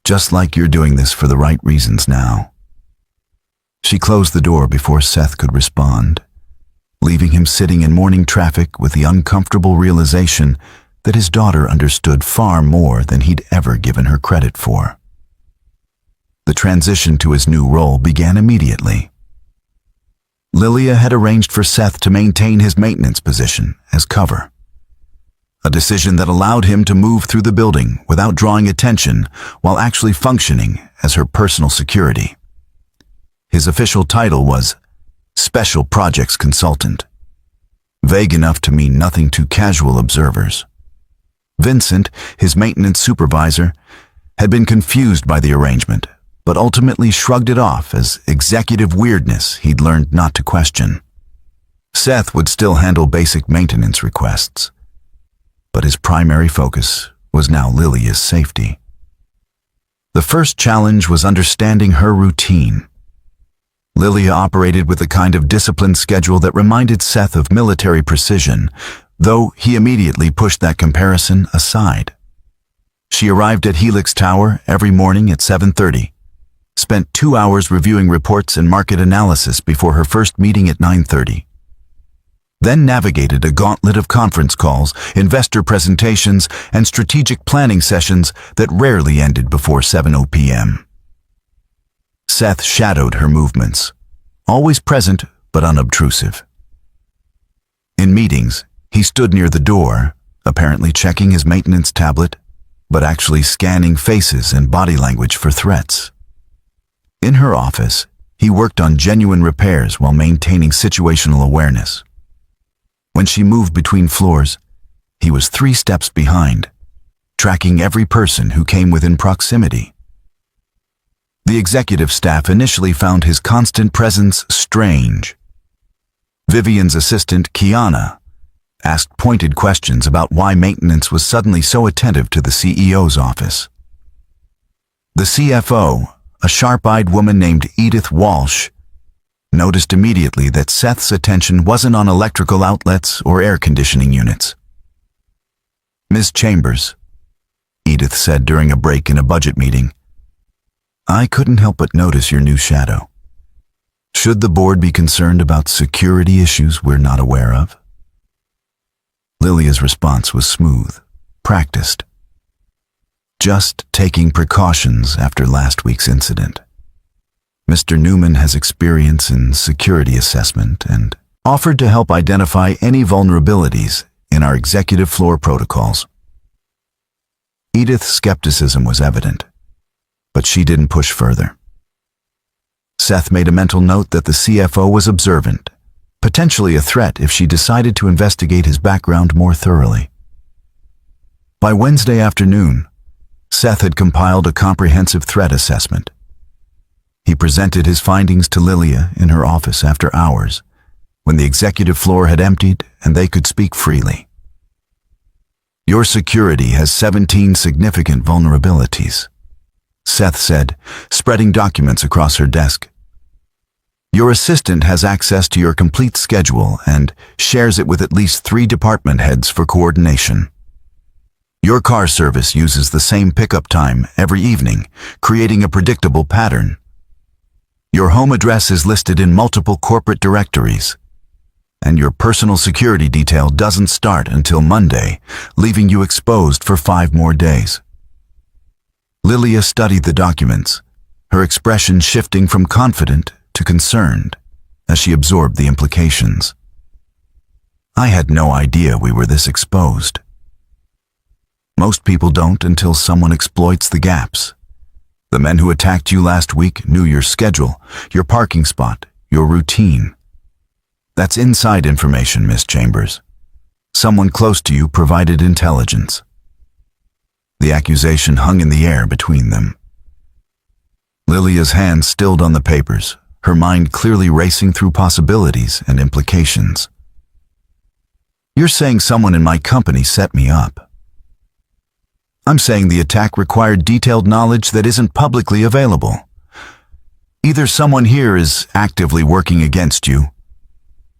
Just like you're doing this for the right reasons now. She closed the door before Seth could respond, leaving him sitting in morning traffic with the uncomfortable realization that his daughter understood far more than he'd ever given her credit for. The transition to his new role began immediately. Lilia had arranged for Seth to maintain his maintenance position as cover, a decision that allowed him to move through the building without drawing attention while actually functioning as her personal security. His official title was Special Projects Consultant, vague enough to mean nothing to casual observers. Vincent, his maintenance supervisor, had been confused by the arrangement, but ultimately shrugged it off as executive weirdness he'd learned not to question. Seth would still handle basic maintenance requests, but his primary focus was now Lilia's safety. The first challenge was understanding her routine. Lilia operated with a kind of disciplined schedule that reminded Seth of military precision, though he immediately pushed that comparison aside. She arrived at Helix Tower every morning at 7:30, spent 2 hours reviewing reports and market analysis before her first meeting at 9:30. Then navigated a gauntlet of conference calls, investor presentations, and strategic planning sessions that rarely ended before 7:00 p.m. Seth shadowed her movements, always present but unobtrusive. In meetings, he stood near the door, apparently checking his maintenance tablet, but actually scanning faces and body language for threats. In her office, he worked on genuine repairs while maintaining situational awareness. When she moved between floors, he was 3 steps behind, tracking every person who came within proximity. The executive staff initially found his constant presence strange. Vivian's assistant, Kiana, asked pointed questions about why maintenance was suddenly so attentive to the CEO's office. The CFO, a sharp-eyed woman named Edith Walsh, noticed immediately that Seth's attention wasn't on electrical outlets or air conditioning units. Ms. Chambers, Edith said during a break in a budget meeting, I couldn't help but notice your new shadow. Should the board be concerned about security issues we're not aware of? Lilia's response was smooth, practiced. Just taking precautions after last week's incident. Mr. Newman has experience in security assessment and offered to help identify any vulnerabilities in our executive floor protocols. Edith's skepticism was evident, but she didn't push further. Seth made a mental note that the CFO was observant, potentially a threat if she decided to investigate his background more thoroughly. By Wednesday afternoon, Seth had compiled a comprehensive threat assessment. He presented his findings to Lilia in her office after hours, when the executive floor had emptied and they could speak freely. "Your security has 17 significant vulnerabilities," Seth said, spreading documents across her desk. "Your assistant has access to your complete schedule and shares it with at least 3 department heads for coordination. Your car service uses the same pickup time every evening, creating a predictable pattern. Your home address is listed in multiple corporate directories, and your personal security detail doesn't start until Monday, leaving you exposed for 5 more days." Lilia studied the documents, her expression shifting from confident to concerned as she absorbed the implications. "I had no idea we were this exposed. Most people don't until someone exploits the gaps. The men who attacked you last week knew your schedule, your parking spot, your routine. That's inside information, Miss Chambers. Someone close to you provided intelligence." The accusation hung in the air between them. Lilia's hand stilled on the papers, her mind clearly racing through possibilities and implications. "You're saying someone in my company set me up. I'm saying the attack required detailed knowledge that isn't publicly available. Either someone here is actively working against you,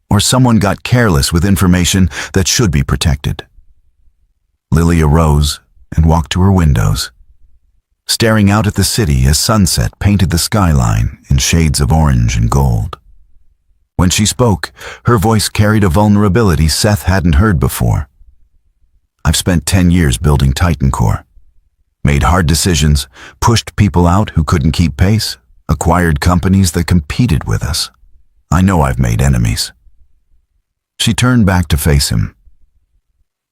or someone got careless with information that should be protected." Lilia rose and walked to her windows, staring out at the city as sunset painted the skyline in shades of orange and gold. When she spoke, her voice carried a vulnerability Seth hadn't heard before. "I've spent 10 years building Titan Core. Made hard decisions, pushed people out who couldn't keep pace, acquired companies that competed with us. I know I've made enemies." She turned back to face him.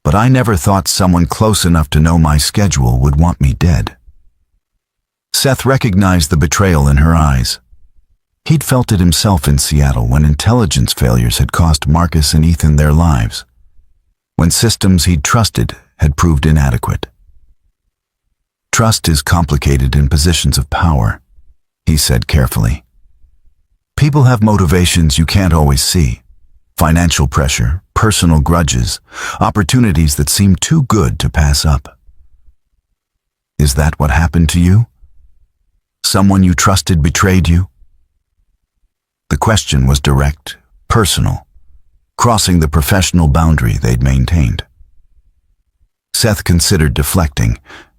"But I never thought someone close enough to know my schedule would want me dead." Seth recognized the betrayal in her eyes. He'd felt it himself in Seattle when intelligence failures had cost Marcus and Ethan their lives, when systems he'd trusted had proved inadequate. "Trust is complicated in positions of power," he said carefully. "People have motivations you can't always see. Financial pressure, personal grudges, opportunities that seem too good to pass up. Is that what happened to you? Someone you trusted betrayed you?" The question was direct, personal, crossing the professional boundary they'd maintained. Seth considered deflecting,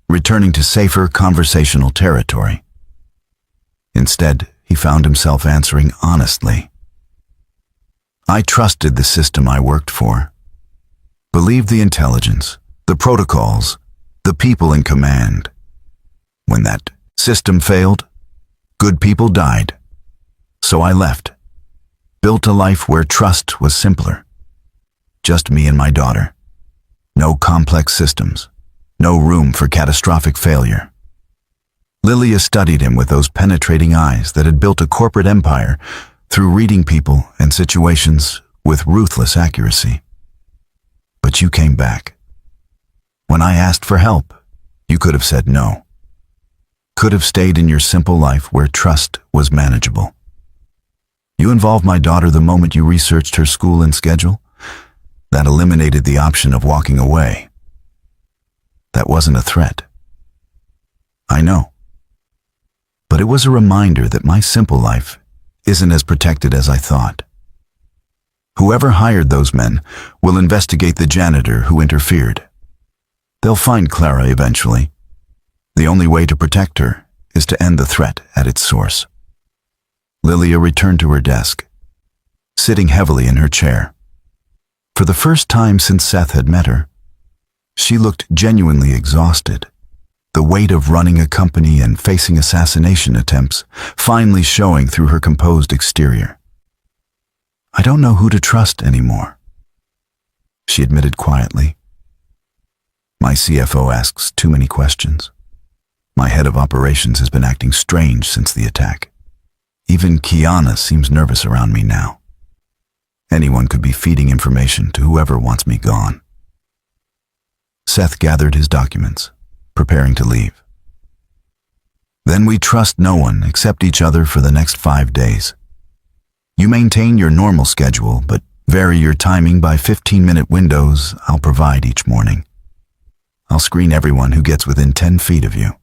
returning to safer conversational territory. Instead, he found himself answering honestly. "I trusted the system I worked for. Believed the intelligence, the protocols, the people in command. When that system failed, good people died. So I left. Built a life where trust was simpler. Just me and my daughter. No complex systems. No room for catastrophic failure." Lilia studied him with those penetrating eyes that had built a corporate empire through reading people and situations with ruthless accuracy. "But you came back. When I asked for help, you could have said no. Could have stayed in your simple life where trust was manageable. You involved my daughter the moment you researched her school and schedule. That eliminated the option of walking away. That wasn't a threat. I know. But it was a reminder that my simple life isn't as protected as I thought. Whoever hired those men will investigate the janitor who interfered. They'll find Clara eventually. The only way to protect her is to end the threat at its source." Lilia returned to her desk, sitting heavily in her chair. For the first time since Seth had met her, she looked genuinely exhausted, the weight of running a company and facing assassination attempts finally showing through her composed exterior. "I don't know who to trust anymore," she admitted quietly. "My CFO asks too many questions. My head of operations has been acting strange since the attack. Even Kiana seems nervous around me now. Anyone could be feeding information to whoever wants me gone." Seth gathered his documents, preparing to leave. Then we trust no one except each other for the next 5 days. You maintain your normal schedule, but vary your timing by 15-minute windows I'll provide each morning. I'll screen everyone who gets within 10 feet of you.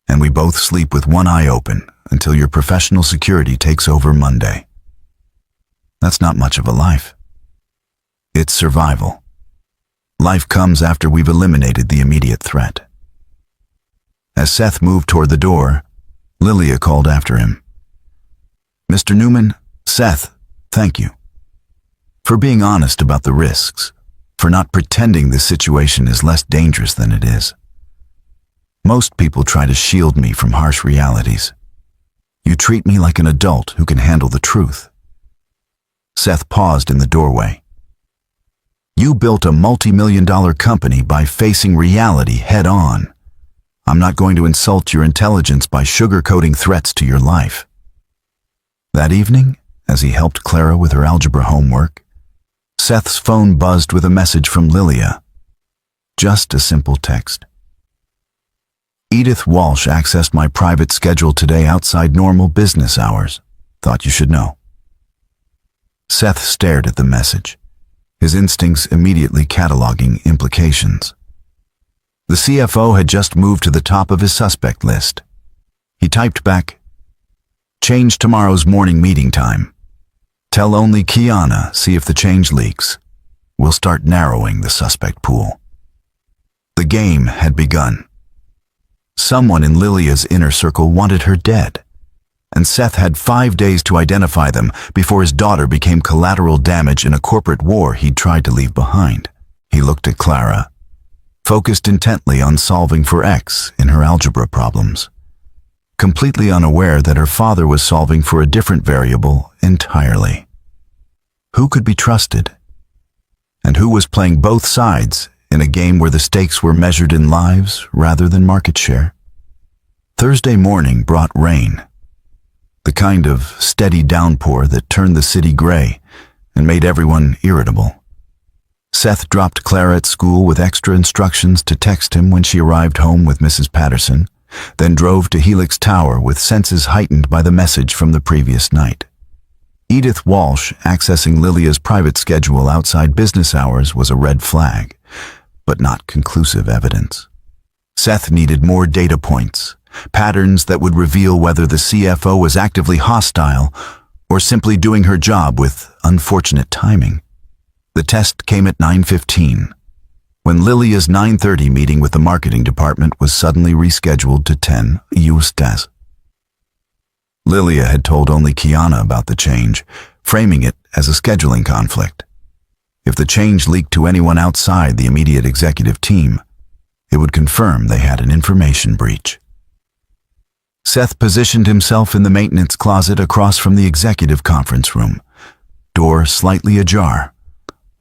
And we both sleep with one eye open until your professional security takes over Monday. That's not much of a life. It's survival. Life comes after we've eliminated the immediate threat. As Seth moved toward the door, Lilia called after him. Mr. Newman, Seth, thank you. For being honest about the risks, for not pretending this situation is less dangerous than it is. Most people try to shield me from harsh realities. You treat me like an adult who can handle the truth. Seth paused in the doorway. You built a multi-million-dollar company by facing reality head-on. I'm not going to insult your intelligence by sugarcoating threats to your life. That evening, as he helped Clara with her algebra homework, Seth's phone buzzed with a message from Lilia. Just a simple text. Edith Walsh accessed my private schedule today outside normal business hours. Thought you should know. Seth stared at the message, his instincts immediately cataloging implications. The CFO had just moved to the top of his suspect list. He typed back, "Change tomorrow's morning meeting time. Tell only Kiana, see if the change leaks. We'll start narrowing the suspect pool." The game had begun. Someone in Lilia's inner circle wanted her dead, and Seth had 5 days to identify them before his daughter became collateral damage in a corporate war he'd tried to leave behind. He looked at Clara, focused intently on solving for X in her algebra problems, completely unaware that her father was solving for a different variable entirely. Who could be trusted? And who was playing both sides in a game where the stakes were measured in lives rather than market share? Thursday morning brought rain, the kind of steady downpour that turned the city gray and made everyone irritable. Seth dropped Clara at school with extra instructions to text him when she arrived home with Mrs. Patterson, then drove to Helix Tower with senses heightened by the message from the previous night. Edith Walsh accessing Lilia's private schedule outside business hours was a red flag, but not conclusive evidence. Seth needed more data points, patterns that would reveal whether the CFO was actively hostile or simply doing her job with unfortunate timing. The test came at 9:15, when Lilia's 9:30 meeting with the marketing department was suddenly rescheduled to 10 USTAS. Lilia had told only Kiana about the change, framing it as a scheduling conflict. If the change leaked to anyone outside the immediate executive team, it would confirm they had an information breach. Seth positioned himself in the maintenance closet across from the executive conference room, door slightly ajar,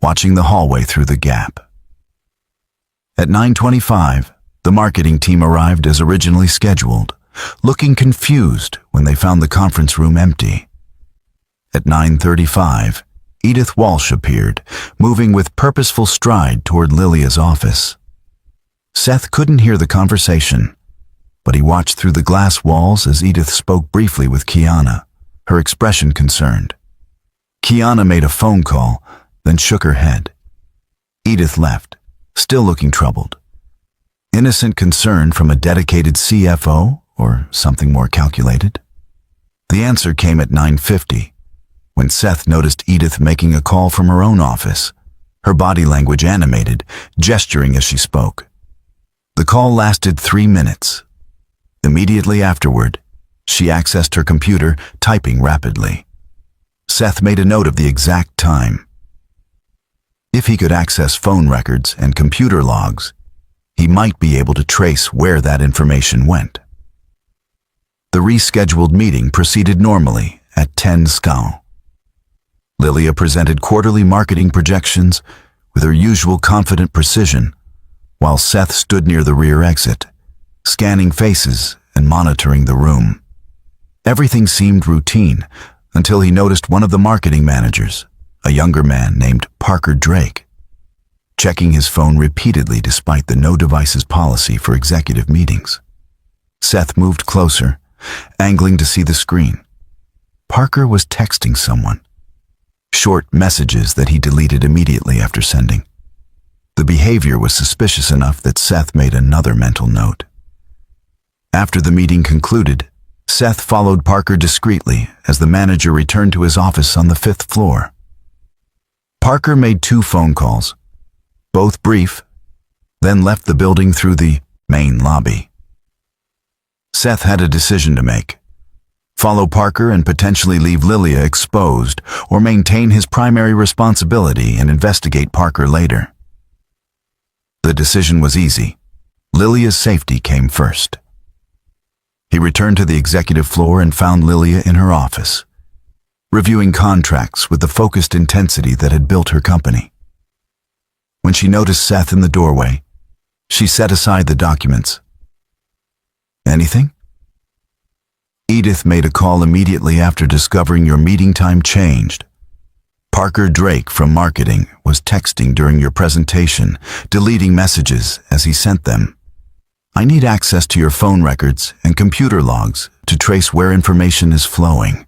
watching the hallway through the gap. At 9:25, the marketing team arrived as originally scheduled, looking confused when they found the conference room empty. At 9:35, Edith Walsh appeared, moving with purposeful stride toward Lilia's office. Seth couldn't hear the conversation, but he watched through the glass walls as Edith spoke briefly with Kiana, her expression concerned. Kiana made a phone call, then shook her head. Edith left, still looking troubled. Innocent concern from a dedicated CFO or something more calculated? The answer came at 9:50, when Seth noticed Edith making a call from her own office, her body language animated, gesturing as she spoke. The call lasted 3 minutes. Immediately afterward, she accessed her computer, typing rapidly. Seth made a note of the exact time. If he could access phone records and computer logs, he might be able to trace where that information went. The rescheduled meeting proceeded normally at 10 SCAL. Lilia presented quarterly marketing projections with her usual confident precision, while Seth stood near the rear exit, scanning faces and monitoring the room. Everything seemed routine until he noticed one of the marketing managers, a younger man named Parker Drake, checking his phone repeatedly despite the no devices policy for executive meetings. Seth moved closer, angling to see the screen. Parker was texting someone. Short messages that he deleted immediately after sending. The behavior was suspicious enough that Seth made another mental note. After the meeting concluded, Seth followed Parker discreetly as the manager returned to his office on the 5th floor. Parker made 2 phone calls, both brief, then left the building through the main lobby. Seth had a decision to make: follow Parker and potentially leave Lilia exposed, or maintain his primary responsibility and investigate Parker later. The decision was easy. Lilia's safety came first. He returned to the executive floor and found Lilia in her office, reviewing contracts with the focused intensity that had built her company. When she noticed Seth in the doorway, she set aside the documents. "Anything?" "Edith made a call immediately after discovering your meeting time changed. Parker Drake from marketing was texting during your presentation, deleting messages as he sent them. I need access to your phone records and computer logs to trace where information is flowing."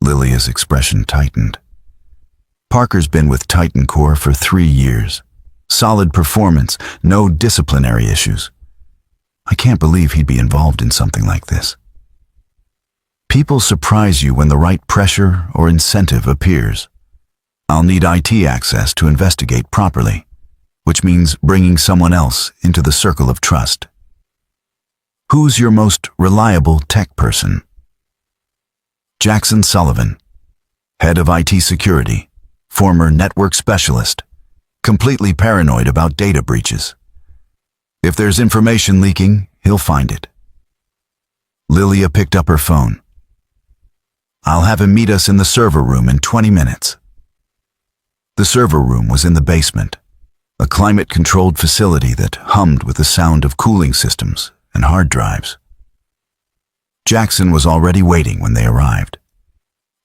Lilia's expression tightened. Parker's been with TitanCore for 3 years. Solid performance, no disciplinary issues. I can't believe he'd be involved in something like this. People surprise you when the right pressure or incentive appears. I'll need IT access to investigate properly, which means bringing someone else into the circle of trust. Who's your most reliable tech person? Jackson Sullivan, head of IT security, former network specialist, completely paranoid about data breaches. If there's information leaking, he'll find it. Lilia picked up her phone. I'll have him meet us in the server room in 20 minutes. The server room was in the basement, a climate-controlled facility that hummed with the sound of cooling systems and hard drives. Jackson was already waiting when they arrived.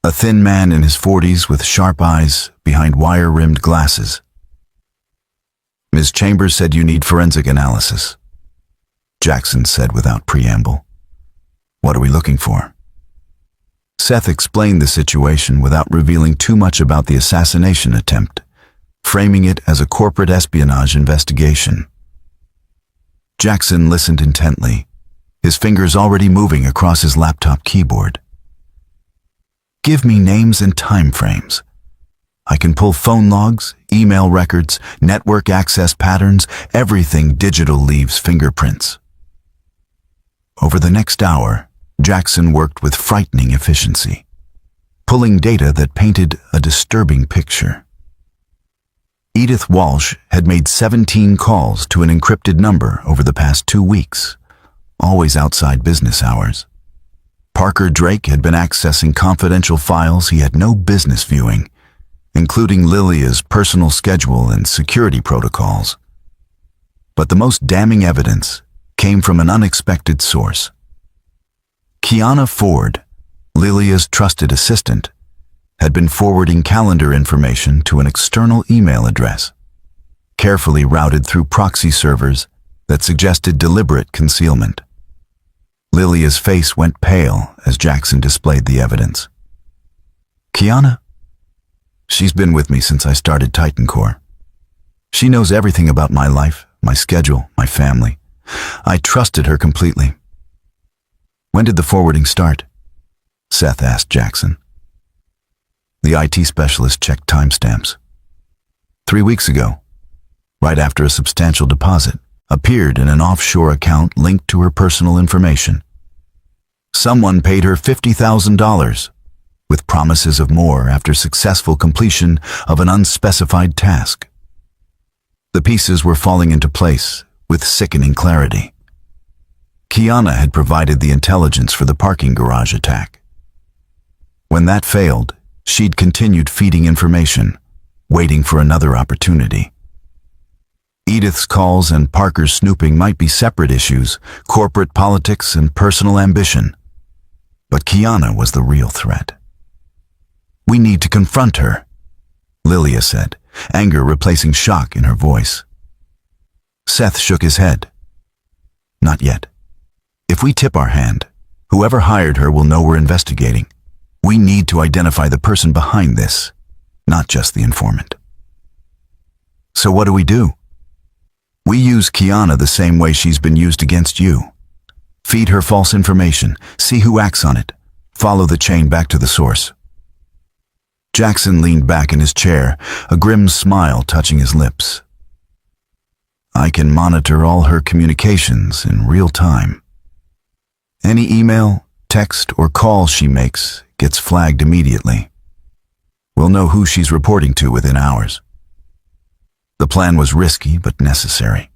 A thin man in his 40s with sharp eyes behind wire-rimmed glasses. Ms. Chambers said you need forensic analysis, Jackson said without preamble. What are we looking for? Seth explained the situation without revealing too much about the assassination attempt, framing it as a corporate espionage investigation. Jackson listened intently, his fingers already moving across his laptop keyboard. Give me names and time frames. I can pull phone logs, email records, network access patterns. Everything digital leaves fingerprints. Over the next hour, Jackson worked with frightening efficiency, pulling data that painted a disturbing picture. Edith Walsh had made 17 calls to an encrypted number over the past 2 weeks, always outside business hours. Parker Drake had been accessing confidential files he had no business viewing, including Lilia's personal schedule and security protocols. But the most damning evidence came from an unexpected source. Kiana Ford, Lilia's trusted assistant, had been forwarding calendar information to an external email address, carefully routed through proxy servers that suggested deliberate concealment. Lilia's face went pale as Jackson displayed the evidence. Kiana? She's been with me since I started TitanCore. She knows everything about my life, my schedule, my family. I trusted her completely. When did the forwarding start? Seth asked Jackson. The IT specialist checked timestamps. 3 weeks ago, right after a substantial deposit appeared in an offshore account linked to her personal information. Someone paid her $50,000, with promises of more after successful completion of an unspecified task. The pieces were falling into place with sickening clarity. Kiana had provided the intelligence for the parking garage attack. When that failed, she'd continued feeding information, waiting for another opportunity. Edith's calls and Parker's snooping might be separate issues, corporate politics and personal ambition. But Kiana was the real threat. We need to confront her, Lilia said, anger replacing shock in her voice. Seth shook his head. Not yet. If we tip our hand, whoever hired her will know we're investigating. We need to identify the person behind this, not just the informant. So what do? We use Kiana the same way she's been used against you. Feed her false information, see who acts on it, follow the chain back to the source. Jackson leaned back in his chair, a grim smile touching his lips. I can monitor all her communications in real time. Any email, text, or call she makes gets flagged immediately. We'll know who she's reporting to within hours. The plan was risky but necessary.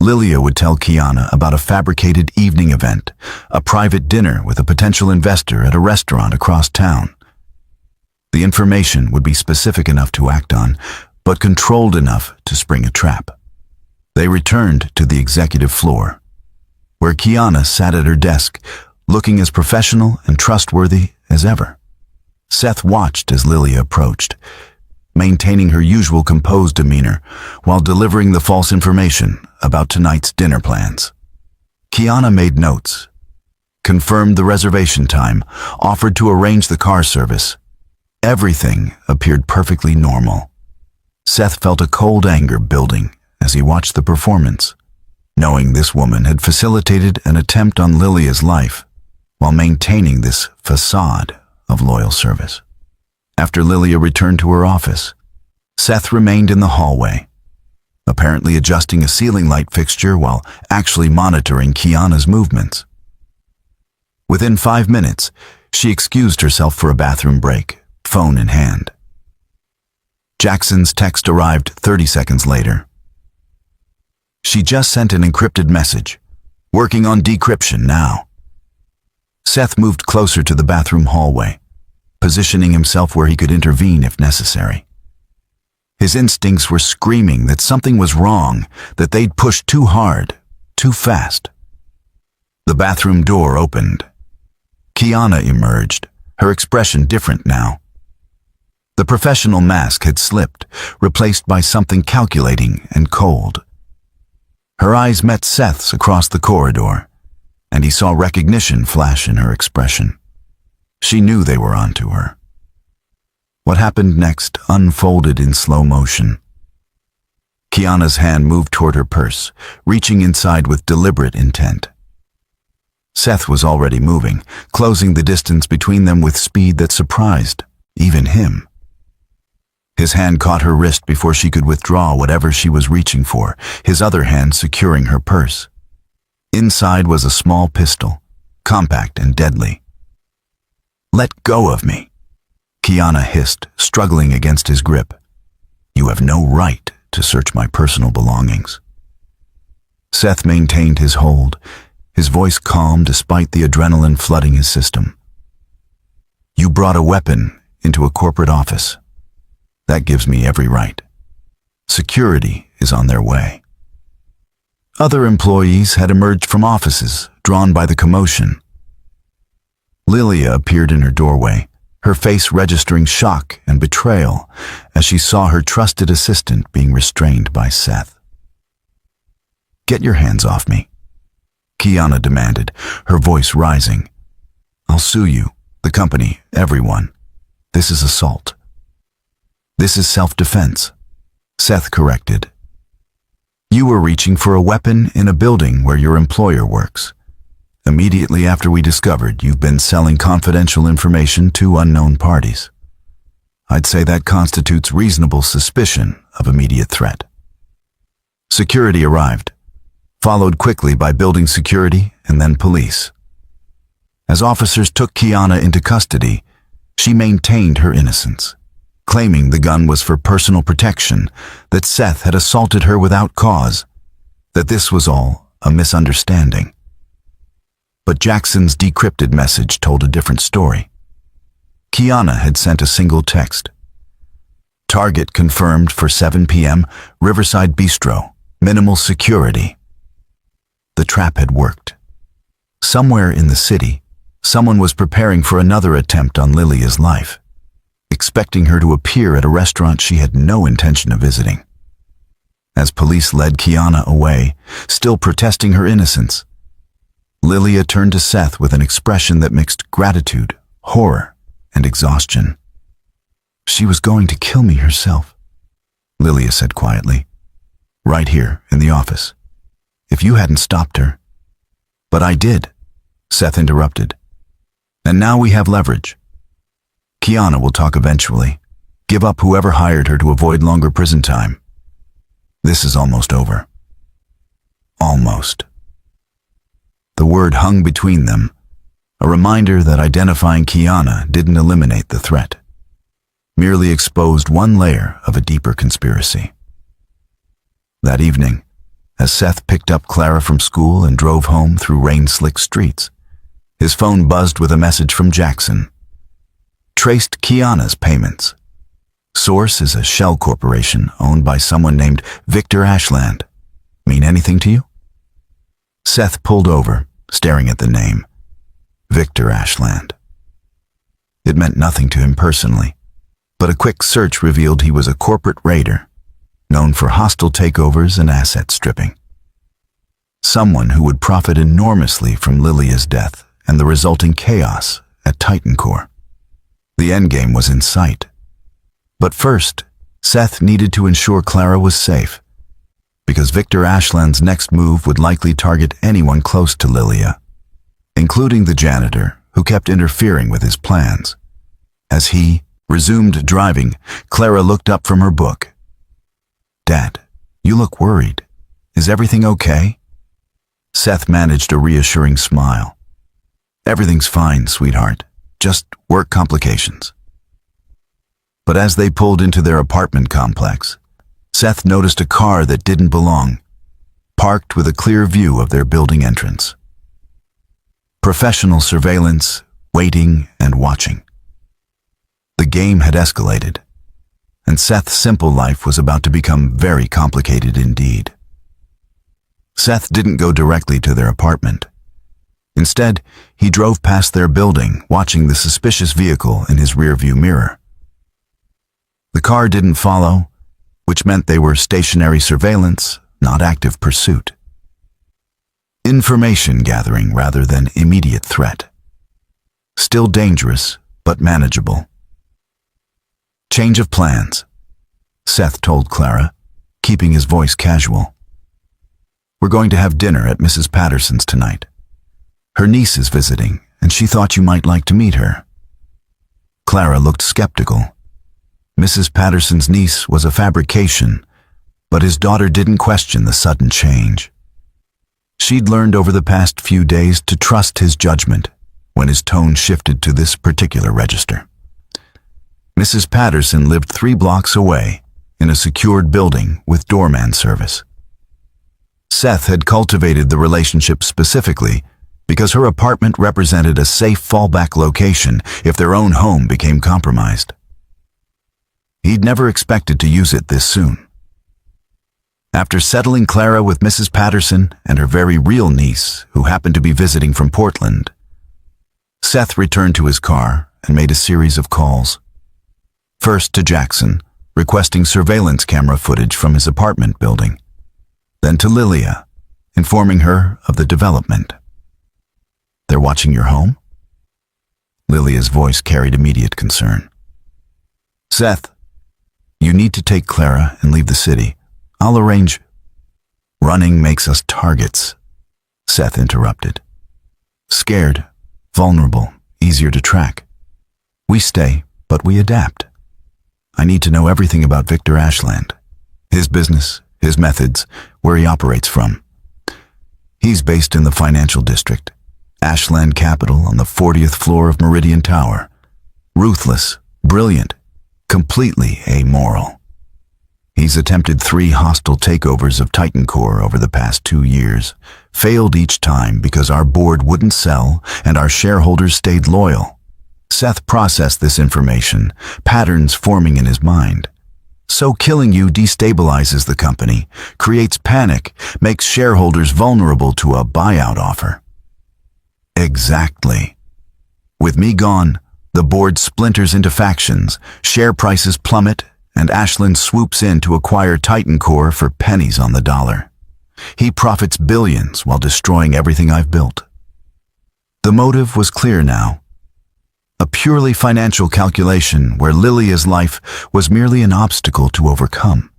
Lilia would tell Kiana about a fabricated evening event, a private dinner with a potential investor at a restaurant across town. The information would be specific enough to act on, but controlled enough to spring a trap. They returned to the executive floor, where Kiana sat at her desk, looking as professional and trustworthy as ever. Seth watched as Lilia approached, maintaining her usual composed demeanor while delivering the false information about tonight's dinner plans. Kiana made notes, confirmed the reservation time, offered to arrange the car service. Everything appeared perfectly normal. Seth felt a cold anger building as he watched the performance, knowing this woman had facilitated an attempt on Lilia's life while maintaining this facade of loyal service. After Lilia returned to her office, Seth remained in the hallway, apparently adjusting a ceiling light fixture while actually monitoring Kiana's movements. Within 5 minutes, she excused herself for a bathroom break, phone in hand. Jackson's text arrived 30 seconds later. She just sent an encrypted message, working on decryption now. Seth moved closer to the bathroom hallway, positioning himself where he could intervene if necessary. His instincts were screaming that something was wrong, that they'd pushed too hard, too fast. The bathroom door opened. Kiana emerged, her expression different now. The professional mask had slipped, replaced by something calculating and cold. Her eyes met Seth's across the corridor, and he saw recognition flash in her expression. She knew they were onto her. What happened next unfolded in slow motion. Kiana's hand moved toward her purse, reaching inside with deliberate intent. Seth was already moving, closing the distance between them with speed that surprised even him. His hand caught her wrist before she could withdraw whatever she was reaching for, his other hand securing her purse. Inside was a small pistol, compact and deadly. "Let go of me," Kiana hissed, struggling against his grip. "You have no right to search my personal belongings." Seth maintained his hold, his voice calm despite the adrenaline flooding his system. "You brought a weapon into a corporate office. That gives me every right. Security is on their way." Other employees had emerged from offices, drawn by the commotion. Lilia appeared in her doorway, her face registering shock and betrayal as she saw her trusted assistant being restrained by Seth. "Get your hands off me," Kiana demanded, her voice rising. "I'll sue you, the company, everyone. This is assault." "This is self-defense," Seth corrected. "You were reaching for a weapon in a building where your employer works. Immediately after we discovered you've been selling confidential information to unknown parties. I'd say that constitutes reasonable suspicion of immediate threat." Security arrived, followed quickly by building security and then police. As officers took Kiana into custody, she maintained her innocence, claiming the gun was for personal protection, that Seth had assaulted her without cause, that this was all a misunderstanding. But Jackson's decrypted message told a different story. Kiana had sent a single text. "Target confirmed for 7 p.m., Riverside Bistro, minimal security." The trap had worked. Somewhere in the city, someone was preparing for another attempt on Lilia's life. expecting her to appear at a restaurant she had no intention of visiting. As police led Kiana away, still protesting her innocence, Lilia turned to Seth with an expression that mixed gratitude, horror, and exhaustion. "She was going to kill me herself," Lilia said quietly. "Right here, in the office. If you hadn't stopped her." "But I did," Seth interrupted. "And now we have leverage. Kiana will talk eventually. Give up whoever hired her to avoid longer prison time. This is almost over." Almost. The word hung between them, a reminder that identifying Kiana didn't eliminate the threat, merely exposed one layer of a deeper conspiracy. That evening, as Seth picked up Clara from school and drove home through rain-slick streets, his phone buzzed with a message from Jackson. Traced Kiana's payments. Source is a shell corporation owned by someone named Victor Ashland. Mean anything to you? Seth pulled over, staring at the name. Victor Ashland. It meant nothing to him personally, but a quick search revealed he was a corporate raider, known for hostile takeovers and asset stripping. Someone who would profit enormously from Lilia's death and the resulting chaos at Titan Core. The endgame was in sight. But first, Seth needed to ensure Clara was safe, because Victor Ashland's next move would likely target anyone close to Lilia, including the janitor who kept interfering with his plans. As he resumed driving, Clara looked up from her book. "Dad, you look worried. Is everything okay?" Seth managed a reassuring smile. "Everything's fine, sweetheart. Just work complications." But as they pulled into their apartment complex, Seth noticed a car that didn't belong, parked with a clear view of their building entrance. Professional surveillance, waiting and watching. The game had escalated, and Seth's simple life was about to become very complicated indeed. Seth didn't go directly to their apartment. Instead, he drove past their building, watching the suspicious vehicle in his rearview mirror. The car didn't follow, which meant they were stationary surveillance, not active pursuit. Information gathering rather than immediate threat. Still dangerous, but manageable. Change of plans, Seth told Clara, keeping his voice casual. "We're going to have dinner at Mrs. Patterson's tonight. Her niece is visiting, and she thought you might like to meet her." Clara looked skeptical. Mrs. Patterson's niece was a fabrication, but his daughter didn't question the sudden change. She'd learned over the past few days to trust his judgment when his tone shifted to this particular register. Mrs. Patterson lived 3 blocks away, in a secured building with doorman service. Seth had cultivated the relationship specifically because her apartment represented a safe fallback location if their own home became compromised. He'd never expected to use it this soon. After settling Clara with Mrs. Patterson and her very real niece, who happened to be visiting from Portland, Seth returned to his car and made a series of calls. First to Jackson, requesting surveillance camera footage from his apartment building. Then to Lilia, informing her of the development. "They're watching your home?" Lilia's voice carried immediate concern. "Seth, you need to take Clara and leave the city. I'll arrange." "Running makes us targets," Seth interrupted. "Scared, vulnerable, easier to track. We stay, but we adapt. I need to know everything about Victor Ashland. His business, his methods, where he operates from. He's based in the financial district, Ashland Capital on the 40th floor of Meridian Tower. Ruthless, brilliant, completely amoral. He's attempted 3 hostile takeovers of Titan Core over the past 2 years, failed each time because our board wouldn't sell and our shareholders stayed loyal. Seth processed this information, patterns forming in his mind. So killing you destabilizes the company, creates panic, makes shareholders vulnerable to a buyout offer. Exactly. With me gone, The board splinters into factions, share prices plummet, and Ashland swoops in to acquire Titan Core for pennies on the dollar. He profits billions while destroying everything I've built. The motive was clear now. A purely financial calculation where Lilia's life was merely an obstacle to overcome.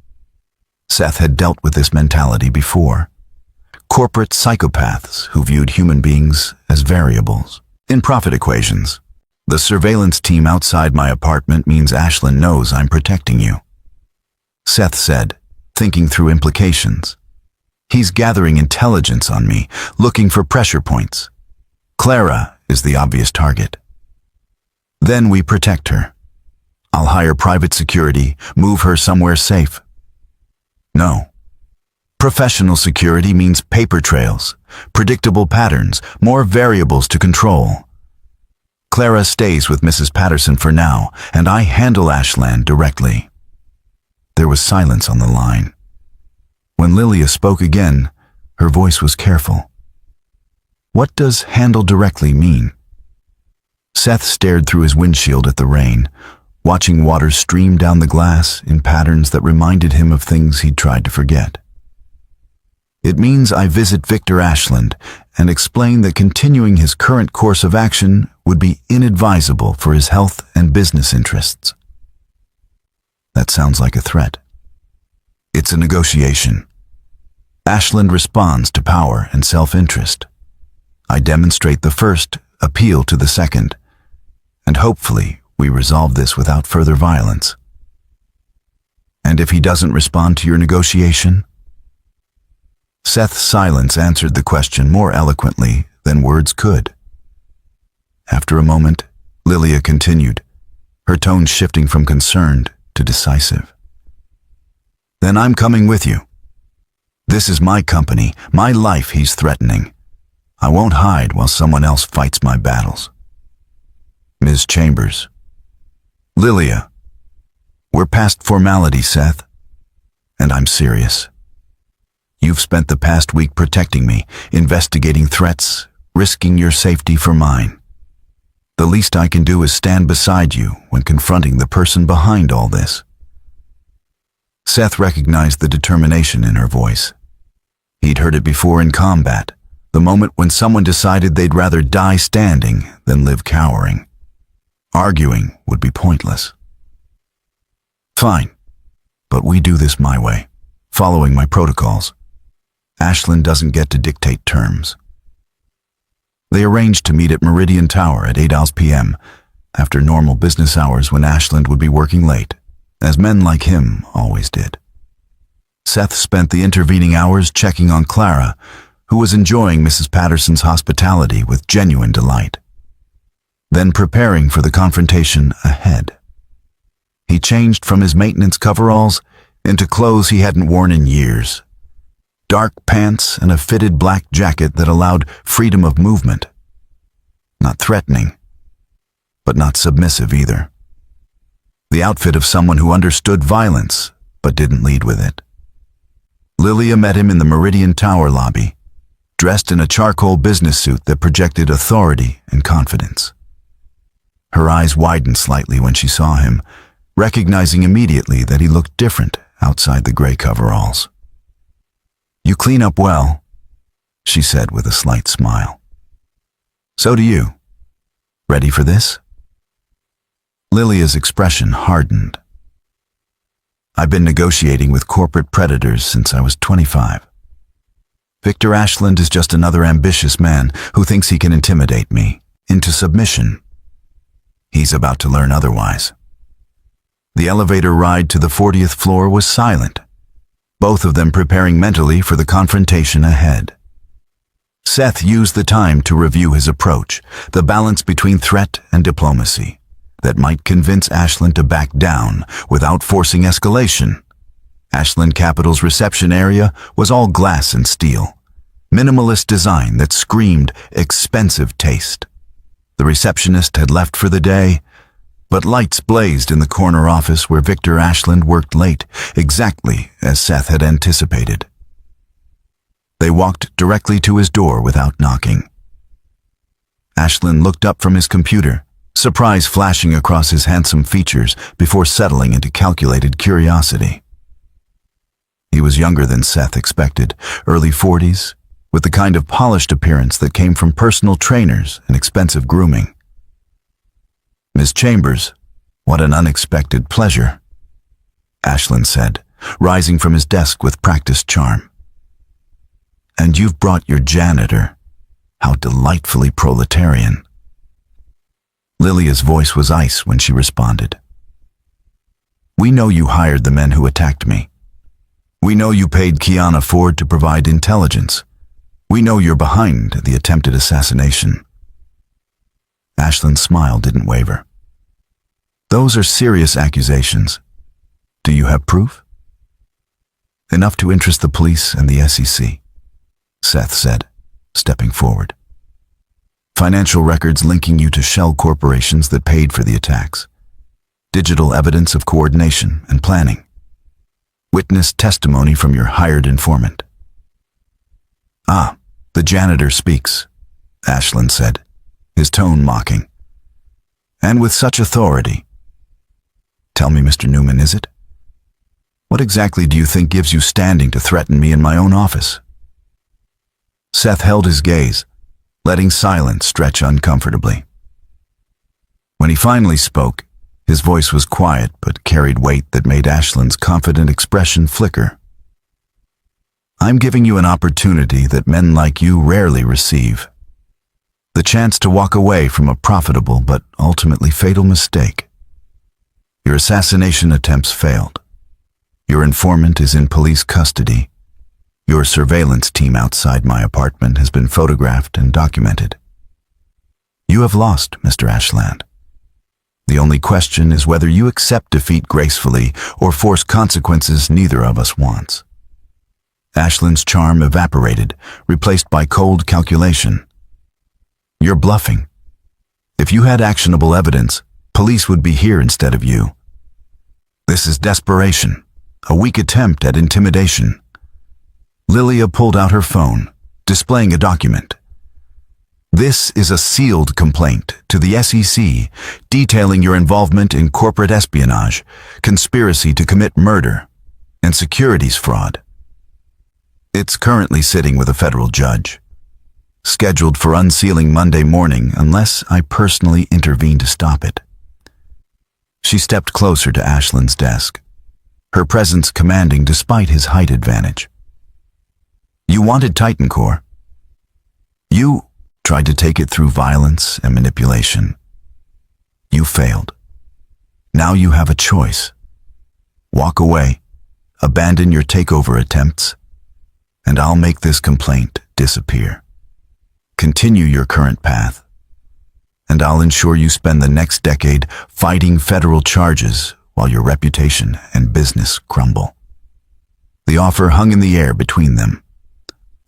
Seth had dealt with this mentality before. Corporate psychopaths who viewed human beings as variables in profit equations. The surveillance team outside my apartment means Ashland knows I'm protecting you, Seth said, thinking through implications. He's gathering intelligence on me, looking for pressure points. Clara is the obvious target. Then we protect her. I'll hire private security, move her somewhere safe. No. Professional security means paper trails, predictable patterns, more variables to control. Clara stays with Mrs. Patterson for now, and I handle Ashland directly. There was silence on the line. When Lilia spoke again, her voice was careful. What does handle directly mean? Seth stared through his windshield at the rain, watching water stream down the glass in patterns that reminded him of things he'd tried to forget. It means I visit Victor Ashland and explain that continuing his current course of action would be inadvisable for his health and business interests. That sounds like a threat. It's a negotiation. Ashland responds to power and self-interest. I demonstrate the first, appeal to the second, and hopefully we resolve this without further violence. And if he doesn't respond to your negotiation? Seth's silence answered the question more eloquently than words could. After a moment, Lilia continued, her tone shifting from concerned to decisive. Then I'm coming with you. This is my company, my life he's threatening. I won't hide while someone else fights my battles. Ms. Chambers. Lilia. We're past formality, Seth. And I'm serious. You've spent the past week protecting me, investigating threats, risking your safety for mine. The least I can do is stand beside you when confronting the person behind all this. Seth recognized the determination in her voice. He'd heard it before in combat, the moment when someone decided they'd rather die standing than live cowering. Arguing would be pointless. Fine, but we do this my way, following my protocols. Ashland doesn't get to dictate terms. They arranged to meet at Meridian Tower at 8 p.m., after normal business hours when Ashland would be working late, as men like him always did. Seth spent the intervening hours checking on Clara, who was enjoying Mrs. Patterson's hospitality with genuine delight. Then preparing for the confrontation ahead. He changed from his maintenance coveralls into clothes he hadn't worn in years. Dark pants and a fitted black jacket that allowed freedom of movement. Not threatening, but not submissive either. The outfit of someone who understood violence, but didn't lead with it. Lilia met him in the Meridian Tower lobby, dressed in a charcoal business suit that projected authority and confidence. Her eyes widened slightly when she saw him, recognizing immediately that he looked different outside the gray coveralls. You clean up well, she said with a slight smile. So do you. Ready for this? Lilia's expression hardened. I've been negotiating with corporate predators since I was 25. Victor Ashland is just another ambitious man who thinks he can intimidate me into submission. He's about to learn otherwise. The elevator ride to the 40th floor was silent, both of them preparing mentally for the confrontation ahead. Seth used the time to review his approach, the balance between threat and diplomacy, that might convince Ashland to back down without forcing escalation. Ashland Capital's reception area was all glass and steel, minimalist design that screamed expensive taste. The receptionist had left for the day, but lights blazed in the corner office where Victor Ashland worked late, exactly as Seth had anticipated. They walked directly to his door without knocking. Ashland looked up from his computer, surprise flashing across his handsome features before settling into calculated curiosity. He was younger than Seth expected, early 40s, with the kind of polished appearance that came from personal trainers and expensive grooming. "Miss Chambers, what an unexpected pleasure," Ashland said, rising from his desk with practiced charm. "And you've brought your janitor. How delightfully proletarian." Lilia's voice was ice when she responded. "We know you hired the men who attacked me. We know you paid Kiana Ford to provide intelligence. We know you're behind the attempted assassination." Ashland's smile didn't waver. "Those are serious accusations. Do you have proof?" "Enough to interest the police and the SEC," Seth said, stepping forward. "Financial records linking you to shell corporations that paid for the attacks. Digital evidence of coordination and planning. Witness testimony from your hired informant." "Ah, the janitor speaks," Ashland said, his tone mocking. "And with such authority. Tell me, Mr. Newman, is it? What exactly do you think gives you standing to threaten me in my own office?" Seth held his gaze, letting silence stretch uncomfortably. When he finally spoke, his voice was quiet but carried weight that made Ashland's confident expression flicker. "I'm giving you an opportunity that men like you rarely receive. The chance to walk away from a profitable but ultimately fatal mistake. Your assassination attempts failed. Your informant is in police custody. Your surveillance team outside my apartment has been photographed and documented. You have lost, Mr. Ashland. The only question is whether you accept defeat gracefully or force consequences neither of us wants." Ashland's charm evaporated, replaced by cold calculation. "You're bluffing. If you had actionable evidence, police would be here instead of you. This is desperation, a weak attempt at intimidation." Lilia pulled out her phone, displaying a document. "This is a sealed complaint to the SEC detailing your involvement in corporate espionage, conspiracy to commit murder, and securities fraud. It's currently sitting with a federal judge, scheduled for unsealing Monday morning unless I personally intervene to stop it." She stepped closer to Ashland's desk, her presence commanding despite his height advantage. "You wanted Titan Core. You tried to take it through violence and manipulation. You failed. Now you have a choice. Walk away, abandon your takeover attempts, and I'll make this complaint disappear. Continue your current path, and I'll ensure you spend the next decade fighting federal charges while your reputation and business crumble." The offer hung in the air between them,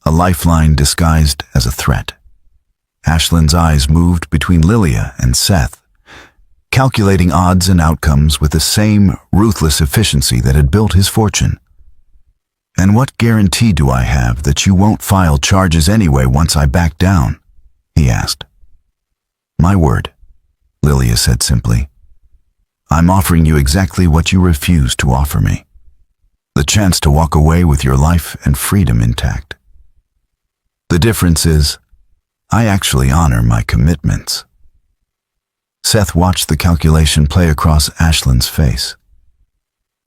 a lifeline disguised as a threat. Ashland's eyes moved between Lilia and Seth, calculating odds and outcomes with the same ruthless efficiency that had built his fortune. "And what guarantee do I have that you won't file charges anyway once I back down?" he asked. "My word," Lilia said simply. "I'm offering you exactly what you refused to offer me. The chance to walk away with your life and freedom intact. The difference is, I actually honor my commitments." Seth watched the calculation play across Ashland's face.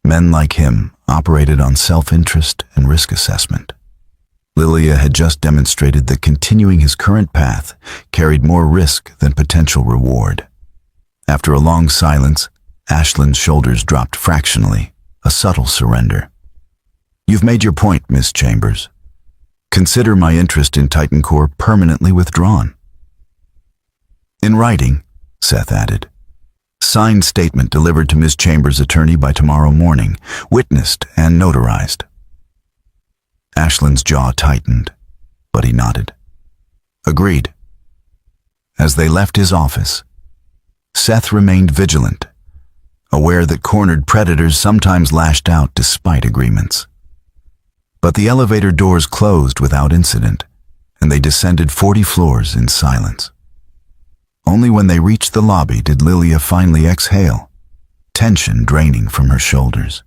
Men like him operated on self-interest and risk assessment. Lilia had just demonstrated that continuing his current path carried more risk than potential reward. After a long silence, Ashland's shoulders dropped fractionally, a subtle surrender. "You've made your point, Miss Chambers. Consider my interest in Titan Core permanently withdrawn." "In writing," Seth added. "Signed statement delivered to Ms. Chambers' attorney by tomorrow morning, witnessed and notarized." Ashland's jaw tightened, but he nodded. "Agreed." As they left his office, Seth remained vigilant, aware that cornered predators sometimes lashed out despite agreements. But the elevator doors closed without incident, and they descended 40 floors in silence. Only when they reached the lobby did Lilia finally exhale, tension draining from her shoulders.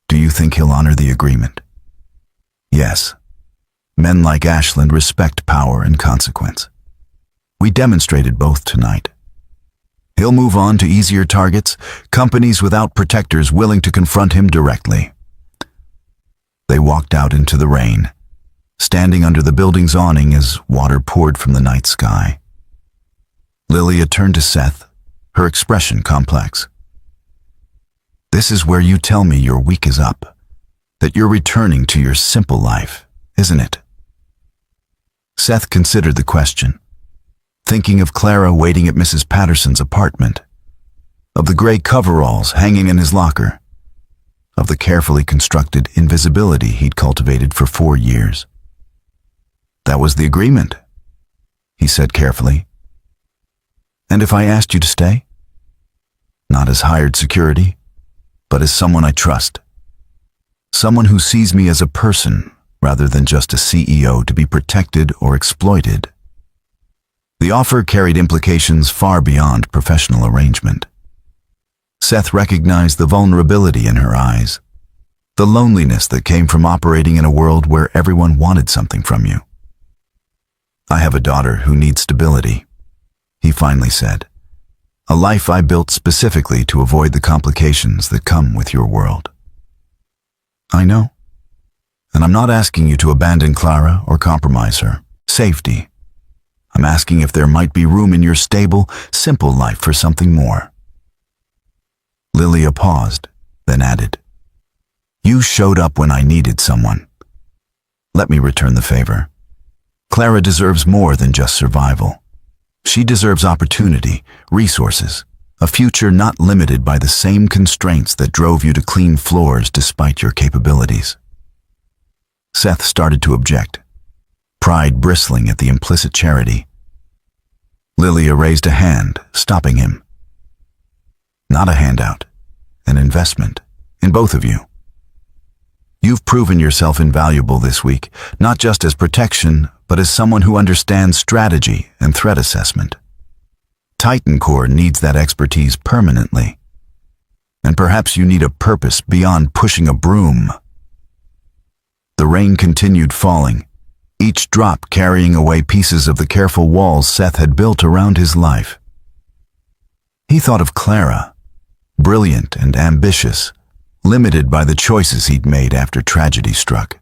Do you think he'll honor the agreement? Yes. Men like Ashland respect power and consequence. We demonstrated both tonight. He'll move on to easier targets, companies without protectors willing to confront him directly. They walked out into the rain, standing under the building's awning as water poured from the night sky. Lilia turned to Seth, her expression complex. This is where you tell me your week is up, that you're returning to your simple life, isn't it? Seth considered the question, thinking of Clara waiting at Mrs. Patterson's apartment, of the gray coveralls hanging in his locker, of the carefully constructed invisibility he'd cultivated for 4 years. That was the agreement, he said carefully. And if I asked you to stay? Not as hired security, but as someone I trust. Someone who sees me as a person rather than just a CEO to be protected or exploited. The offer carried implications far beyond professional arrangement. Seth recognized the vulnerability in her eyes, the loneliness that came from operating in a world where everyone wanted something from you. I have a daughter who needs stability, he finally said. A life I built specifically to avoid the complications that come with your world. I know. And I'm not asking you to abandon Clara or compromise her. Safety. I'm asking if there might be room in your stable, simple life for something more. Lilia paused, then added, You showed up when I needed someone. Let me return the favor. Clara deserves more than just survival. She deserves opportunity, resources, a future not limited by the same constraints that drove you to clean floors despite your capabilities. Seth started to object, pride bristling at the implicit charity. Lilia raised a hand, stopping him. Not a handout, an investment, in both of you. You've proven yourself invaluable this week, not just as protection, but as someone who understands strategy and threat assessment. Titan Core needs that expertise permanently. And perhaps you need a purpose beyond pushing a broom. The rain continued falling, each drop carrying away pieces of the careful walls Seth had built around his life. He thought of Clara, brilliant and ambitious, limited by the choices he'd made after tragedy struck.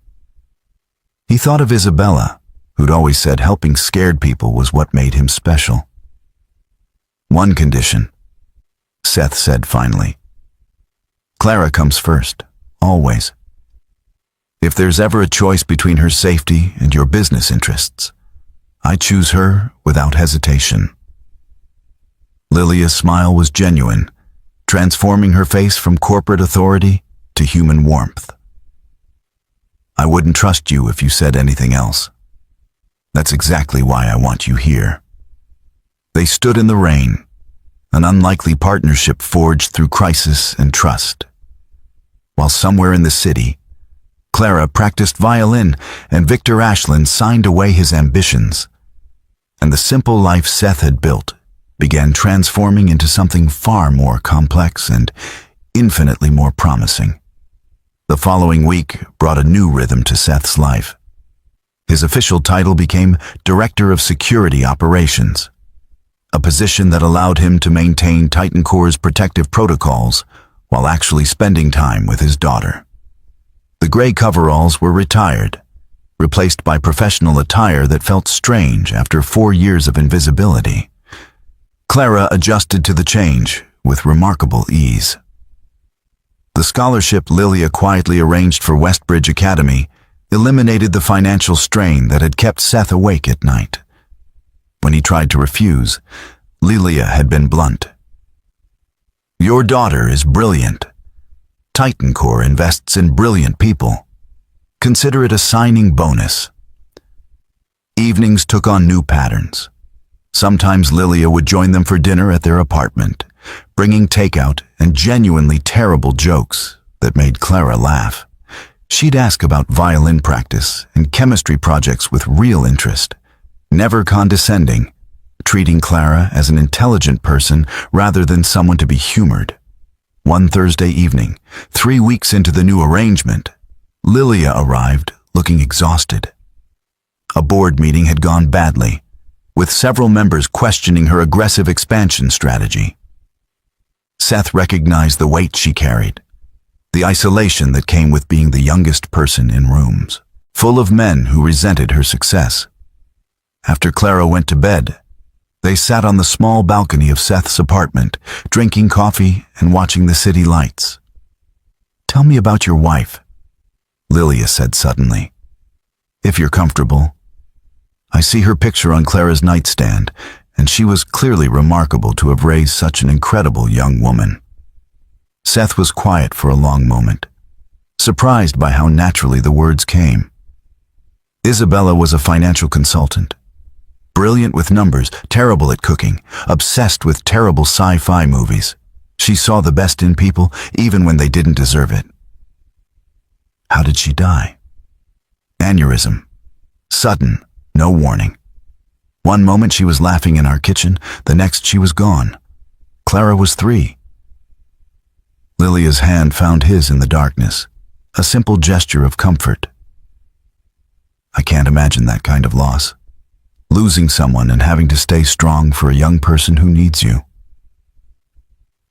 He thought of Isabella, who'd always said helping scared people was what made him special. One condition, Seth said finally. Clara comes first, always. If there's ever a choice between her safety and your business interests, I choose her without hesitation. Lilia's smile was genuine, transforming her face from corporate authority to human warmth. I wouldn't trust you if you said anything else. That's exactly why I want you here. They stood in the rain, an unlikely partnership forged through crisis and trust. While somewhere in the city, Clara practiced violin and Victor Ashland signed away his ambitions, and the simple life Seth had built began transforming into something far more complex and infinitely more promising. The following week brought a new rhythm to Seth's life. His official title became Director of Security Operations, a position that allowed him to maintain Titan Core's protective protocols while actually spending time with his daughter. The gray coveralls were retired, replaced by professional attire that felt strange after 4 years of invisibility. Clara adjusted to the change with remarkable ease. The scholarship Lilia quietly arranged for Westbridge Academy eliminated the financial strain that had kept Seth awake at night. When he tried to refuse, Lilia had been blunt. Your daughter is brilliant. Titan Core invests in brilliant people. Consider it a signing bonus. Evenings took on new patterns. Sometimes Lilia would join them for dinner at their apartment, bringing takeout and genuinely terrible jokes that made Clara laugh. She'd ask about violin practice and chemistry projects with real interest, never condescending, treating Clara as an intelligent person rather than someone to be humored. One Thursday evening, 3 weeks into the new arrangement, Lilia arrived looking exhausted. A board meeting had gone badly, with several members questioning her aggressive expansion strategy. Seth recognized the weight she carried, the isolation that came with being the youngest person in rooms, full of men who resented her success. After Clara went to bed, they sat on the small balcony of Seth's apartment, drinking coffee and watching the city lights. "Tell me about your wife," Lilia said suddenly. "If you're comfortable." I see her picture on Clara's nightstand, and she was clearly remarkable to have raised such an incredible young woman. Seth was quiet for a long moment, surprised by how naturally the words came. Isabella was a financial consultant. Brilliant with numbers, terrible at cooking, obsessed with terrible sci-fi movies. She saw the best in people, even when they didn't deserve it. How did she die? Aneurysm. Sudden, no warning. One moment she was laughing in our kitchen, the next she was gone. Clara was 3. Lilia's hand found his in the darkness, a simple gesture of comfort. I can't imagine that kind of loss. Losing someone and having to stay strong for a young person who needs you.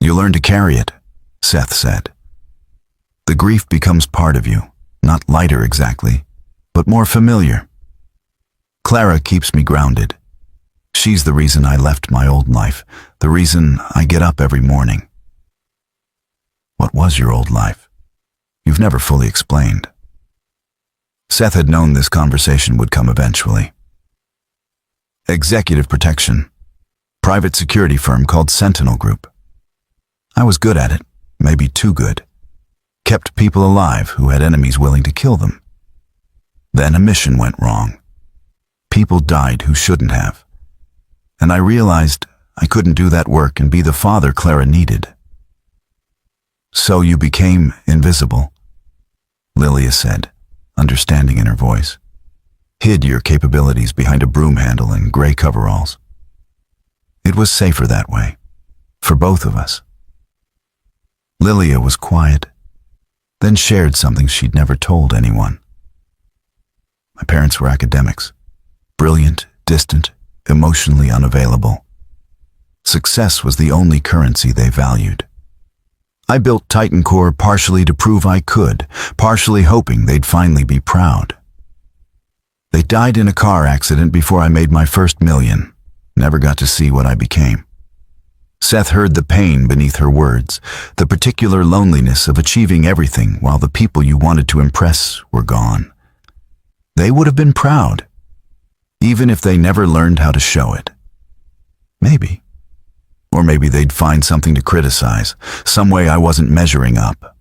You learn to carry it, Seth said. The grief becomes part of you, not lighter exactly, but more familiar. Clara keeps me grounded. She's the reason I left my old life, the reason I get up every morning. What was your old life? You've never fully explained. Seth had known this conversation would come eventually. Executive protection. Private security firm called Sentinel Group. I was good at it, maybe too good. Kept people alive who had enemies willing to kill them. Then a mission went wrong. People died who shouldn't have. And I realized I couldn't do that work and be the father Clara needed. So you became invisible, Lilia said, understanding in her voice. Hid your capabilities behind a broom handle and gray coveralls. It was safer that way, for both of us. Lilia was quiet, then shared something she'd never told anyone. My parents were academics, brilliant, distant, emotionally unavailable. Success was the only currency they valued. I built Titan Core partially to prove I could, partially hoping they'd finally be proud. They died in a car accident before I made my first million. Never got to see what I became. Seth heard the pain beneath her words, the particular loneliness of achieving everything while the people you wanted to impress were gone. They would have been proud, even if they never learned how to show it. Maybe. Or maybe they'd find something to criticize, some way I wasn't measuring up.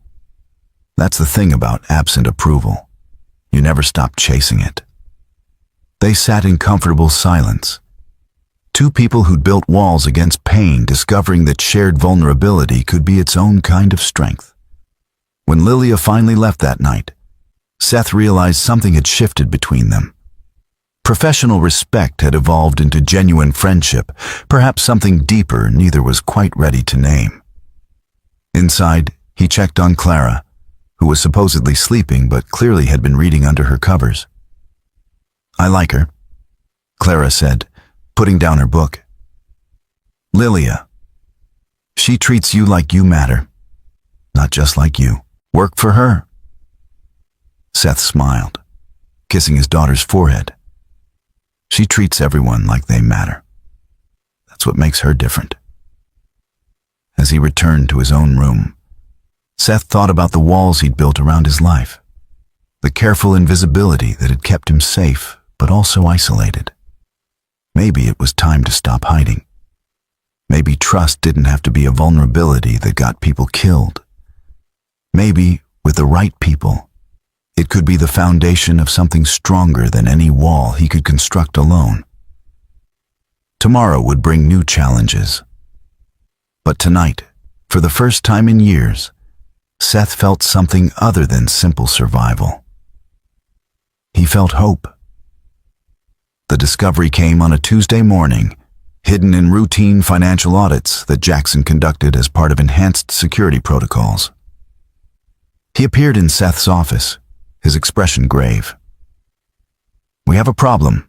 That's the thing about absent approval. You never stop chasing it. They sat in comfortable silence. Two people who'd built walls against pain, discovering that shared vulnerability could be its own kind of strength. When Lilia finally left that night, Seth realized something had shifted between them. Professional respect had evolved into genuine friendship, perhaps something deeper neither was quite ready to name. Inside, he checked on Clara, who was supposedly sleeping but clearly had been reading under her covers. I like her, Clara said, putting down her book. Lilia. She treats you like you matter, not just like you. Work for her. Seth smiled, kissing his daughter's forehead. She treats everyone like they matter. That's what makes her different. As he returned to his own room, Seth thought about the walls he'd built around his life, the careful invisibility that had kept him safe but also isolated. Maybe it was time to stop hiding. Maybe trust didn't have to be a vulnerability that got people killed. Maybe, with the right people, it could be the foundation of something stronger than any wall he could construct alone. Tomorrow would bring new challenges. But tonight, for the first time in years, Seth felt something other than simple survival. He felt hope. The discovery came on a Tuesday morning, hidden in routine financial audits that Jackson conducted as part of enhanced security protocols. He appeared in Seth's office, his expression grave. "We have a problem,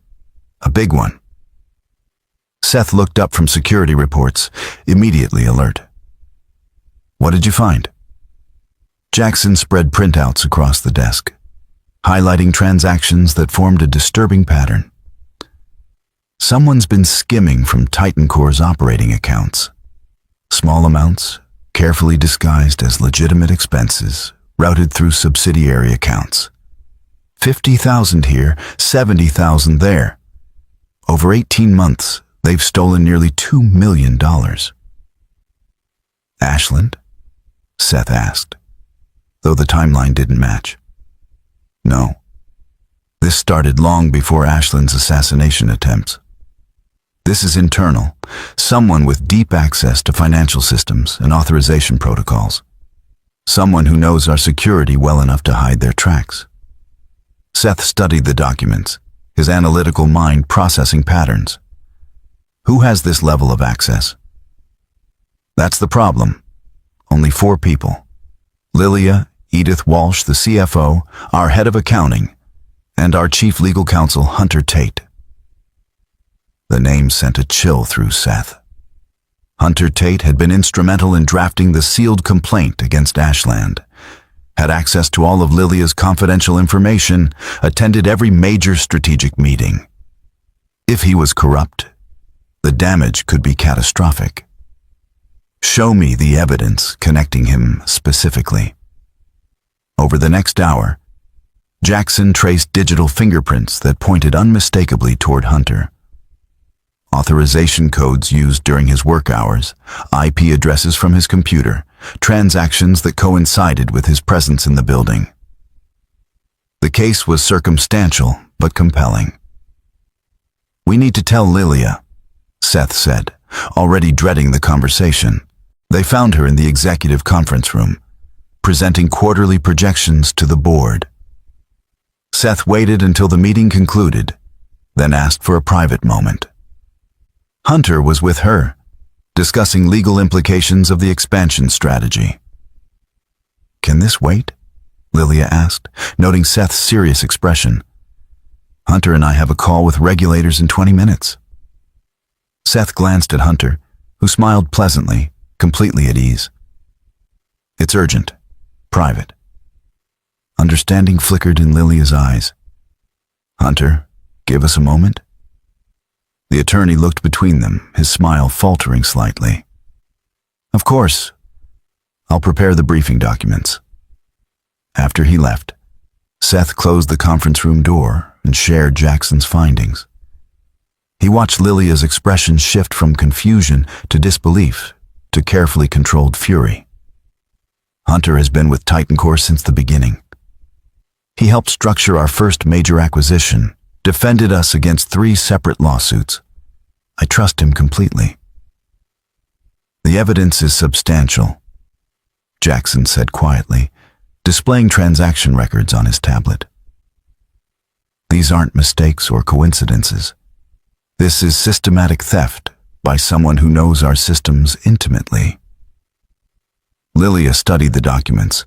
a big one." Seth looked up from security reports, immediately alert. "What did you find?" Jackson spread printouts across the desk, highlighting transactions that formed a disturbing pattern. Someone's been skimming from Titan Core's operating accounts. Small amounts, carefully disguised as legitimate expenses, routed through subsidiary accounts. 50,000 here, 70,000 there. Over 18 months, they've stolen nearly $2 million. "Ashland?" Seth asked, though the timeline didn't match. "No. This started long before Ashland's assassination attempts. This is internal, someone with deep access to financial systems and authorization protocols. Someone who knows our security well enough to hide their tracks." Seth studied the documents, his analytical mind processing patterns. Who has this level of access? That's the problem. Only 4 people. Lilia, Edith Walsh, the CFO, our head of accounting, and our chief legal counsel, Hunter Tate. The name sent a chill through Seth. Hunter Tate had been instrumental in drafting the sealed complaint against Ashland, had access to all of Lilia's confidential information, attended every major strategic meeting. If he was corrupt, the damage could be catastrophic. Show me the evidence connecting him specifically. Over the next hour, Jackson traced digital fingerprints that pointed unmistakably toward Hunter. Authorization codes used during his work hours, IP addresses from his computer, transactions that coincided with his presence in the building. The case was circumstantial but compelling. "We need to tell Lilia," Seth said, already dreading the conversation. They found her in the executive conference room, presenting quarterly projections to the board. Seth waited until the meeting concluded, then asked for a private moment. Hunter was with her, discussing legal implications of the expansion strategy. "Can this wait?" Lilia asked, noting Seth's serious expression. "Hunter and I have a call with regulators in 20 minutes. Seth glanced at Hunter, who smiled pleasantly, completely at ease. "It's urgent. Private." Understanding flickered in Lilia's eyes. "Hunter, give us a moment." The attorney looked between them, his smile faltering slightly. "Of course. I'll prepare the briefing documents." After he left, Seth closed the conference room door and shared Jackson's findings. He watched Lilia's expression shift from confusion to disbelief to carefully controlled fury. Hunter has been with Titan Core since the beginning. He helped structure our first major acquisition, defended us against 3 separate lawsuits. I trust him completely. "The evidence is substantial," Jackson said quietly, displaying transaction records on his tablet. "These aren't mistakes or coincidences. This is systematic theft by someone who knows our systems intimately." Lilia studied the documents,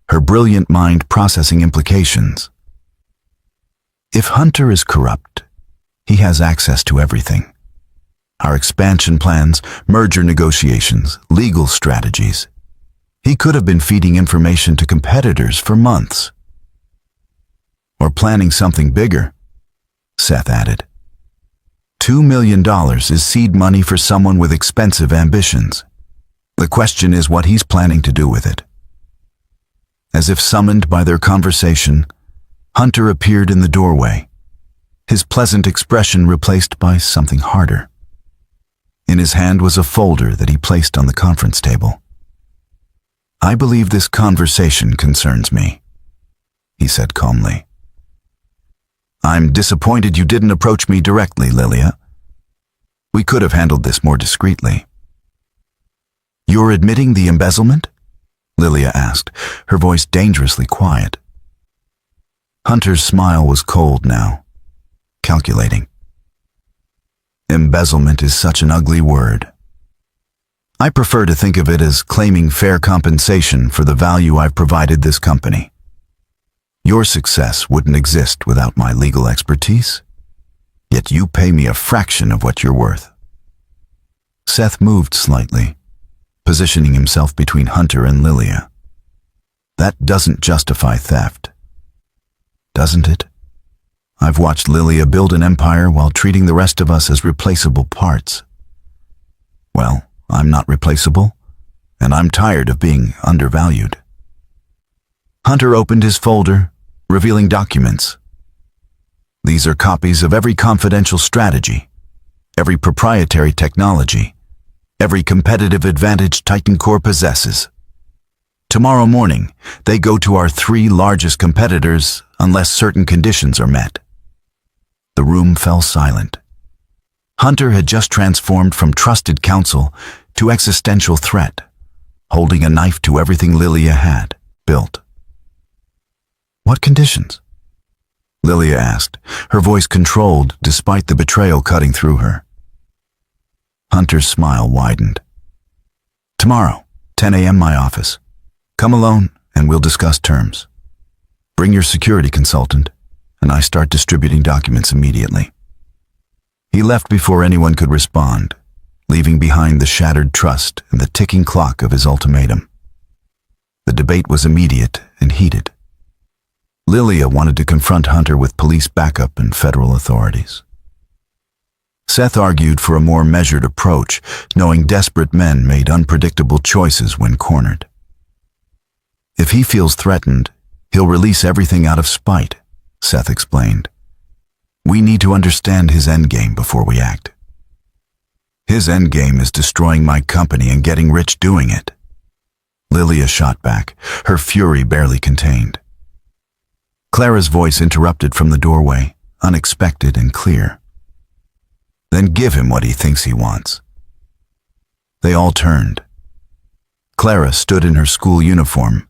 her brilliant mind processing implications. If Hunter is corrupt, he has access to everything. Our expansion plans, merger negotiations, legal strategies. He could have been feeding information to competitors for months. "Or planning something bigger," Seth added. $2 million is seed money for someone with expensive ambitions. The question is what he's planning to do with it. As if summoned by their conversation, Hunter appeared in the doorway, his pleasant expression replaced by something harder. In his hand was a folder that he placed on the conference table. "I believe this conversation concerns me," he said calmly. "I'm disappointed you didn't approach me directly, Lilia. We could have handled this more discreetly." "You're admitting the embezzlement?" Lilia asked, her voice dangerously quiet. Hunter's smile was cold now, calculating. Embezzlement is such an ugly word. I prefer to think of it as claiming fair compensation for the value I've provided this company. Your success wouldn't exist without my legal expertise, yet you pay me a fraction of what you're worth. Seth moved slightly, positioning himself between Hunter and Lilia. That doesn't justify theft, doesn't it? I've watched Lilia build an empire while treating the rest of us as replaceable parts. Well, I'm not replaceable, and I'm tired of being undervalued. Hunter opened his folder, revealing documents. These are copies of every confidential strategy, every proprietary technology, every competitive advantage Titan Core possesses. Tomorrow morning, they go to our 3 largest competitors unless certain conditions are met. The room fell silent. Hunter had just transformed from trusted counsel to existential threat, holding a knife to everything Lilia had built. What conditions? Lilia asked, her voice controlled despite the betrayal cutting through her. Hunter's smile widened. Tomorrow, 10 a.m. my office. Come alone and we'll discuss terms. Bring your security consultant, and I start distributing documents immediately. He left before anyone could respond, leaving behind the shattered trust and the ticking clock of his ultimatum. The debate was immediate and heated. Lilia wanted to confront Hunter with police backup and federal authorities. Seth argued for a more measured approach, knowing desperate men made unpredictable choices when cornered. If he feels threatened, he'll release everything out of spite, Seth explained. We need to understand his endgame before we act. His endgame is destroying my company and getting rich doing it. Lilia shot back, her fury barely contained. Clara's voice interrupted from the doorway, unexpected and clear. Then give him what he thinks he wants. They all turned. Clara stood in her school uniform,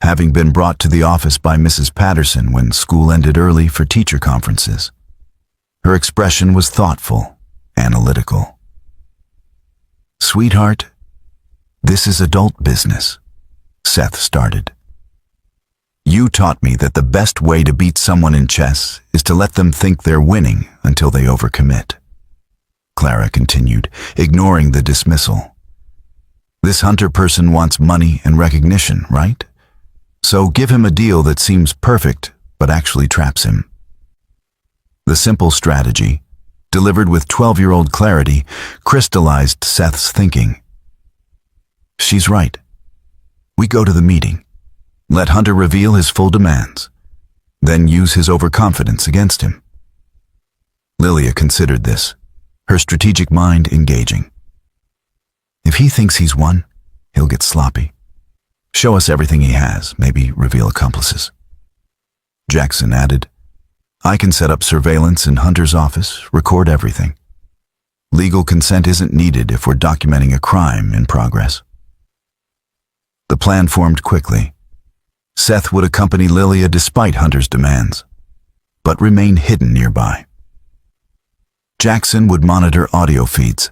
having been brought to the office by Mrs. Patterson when school ended early for teacher conferences. Her expression was thoughtful, analytical. Sweetheart, this is adult business, Seth started. You taught me that the best way to beat someone in chess is to let them think they're winning until they overcommit. Clara continued, ignoring the dismissal. This Hunter person wants money and recognition, right? So give him a deal that seems perfect, but actually traps him. The simple strategy, delivered with 12-year-old clarity, crystallized Seth's thinking. She's right. We go to the meeting. Let Hunter reveal his full demands, then use his overconfidence against him. Lilia considered this, her strategic mind engaging. If he thinks he's won, he'll get sloppy. Show us everything he has, maybe reveal accomplices. Jackson added, I can set up surveillance in Hunter's office, record everything. Legal consent isn't needed if we're documenting a crime in progress. The plan formed quickly. Seth would accompany Lilia despite Hunter's demands, but remain hidden nearby. Jackson would monitor audio feeds.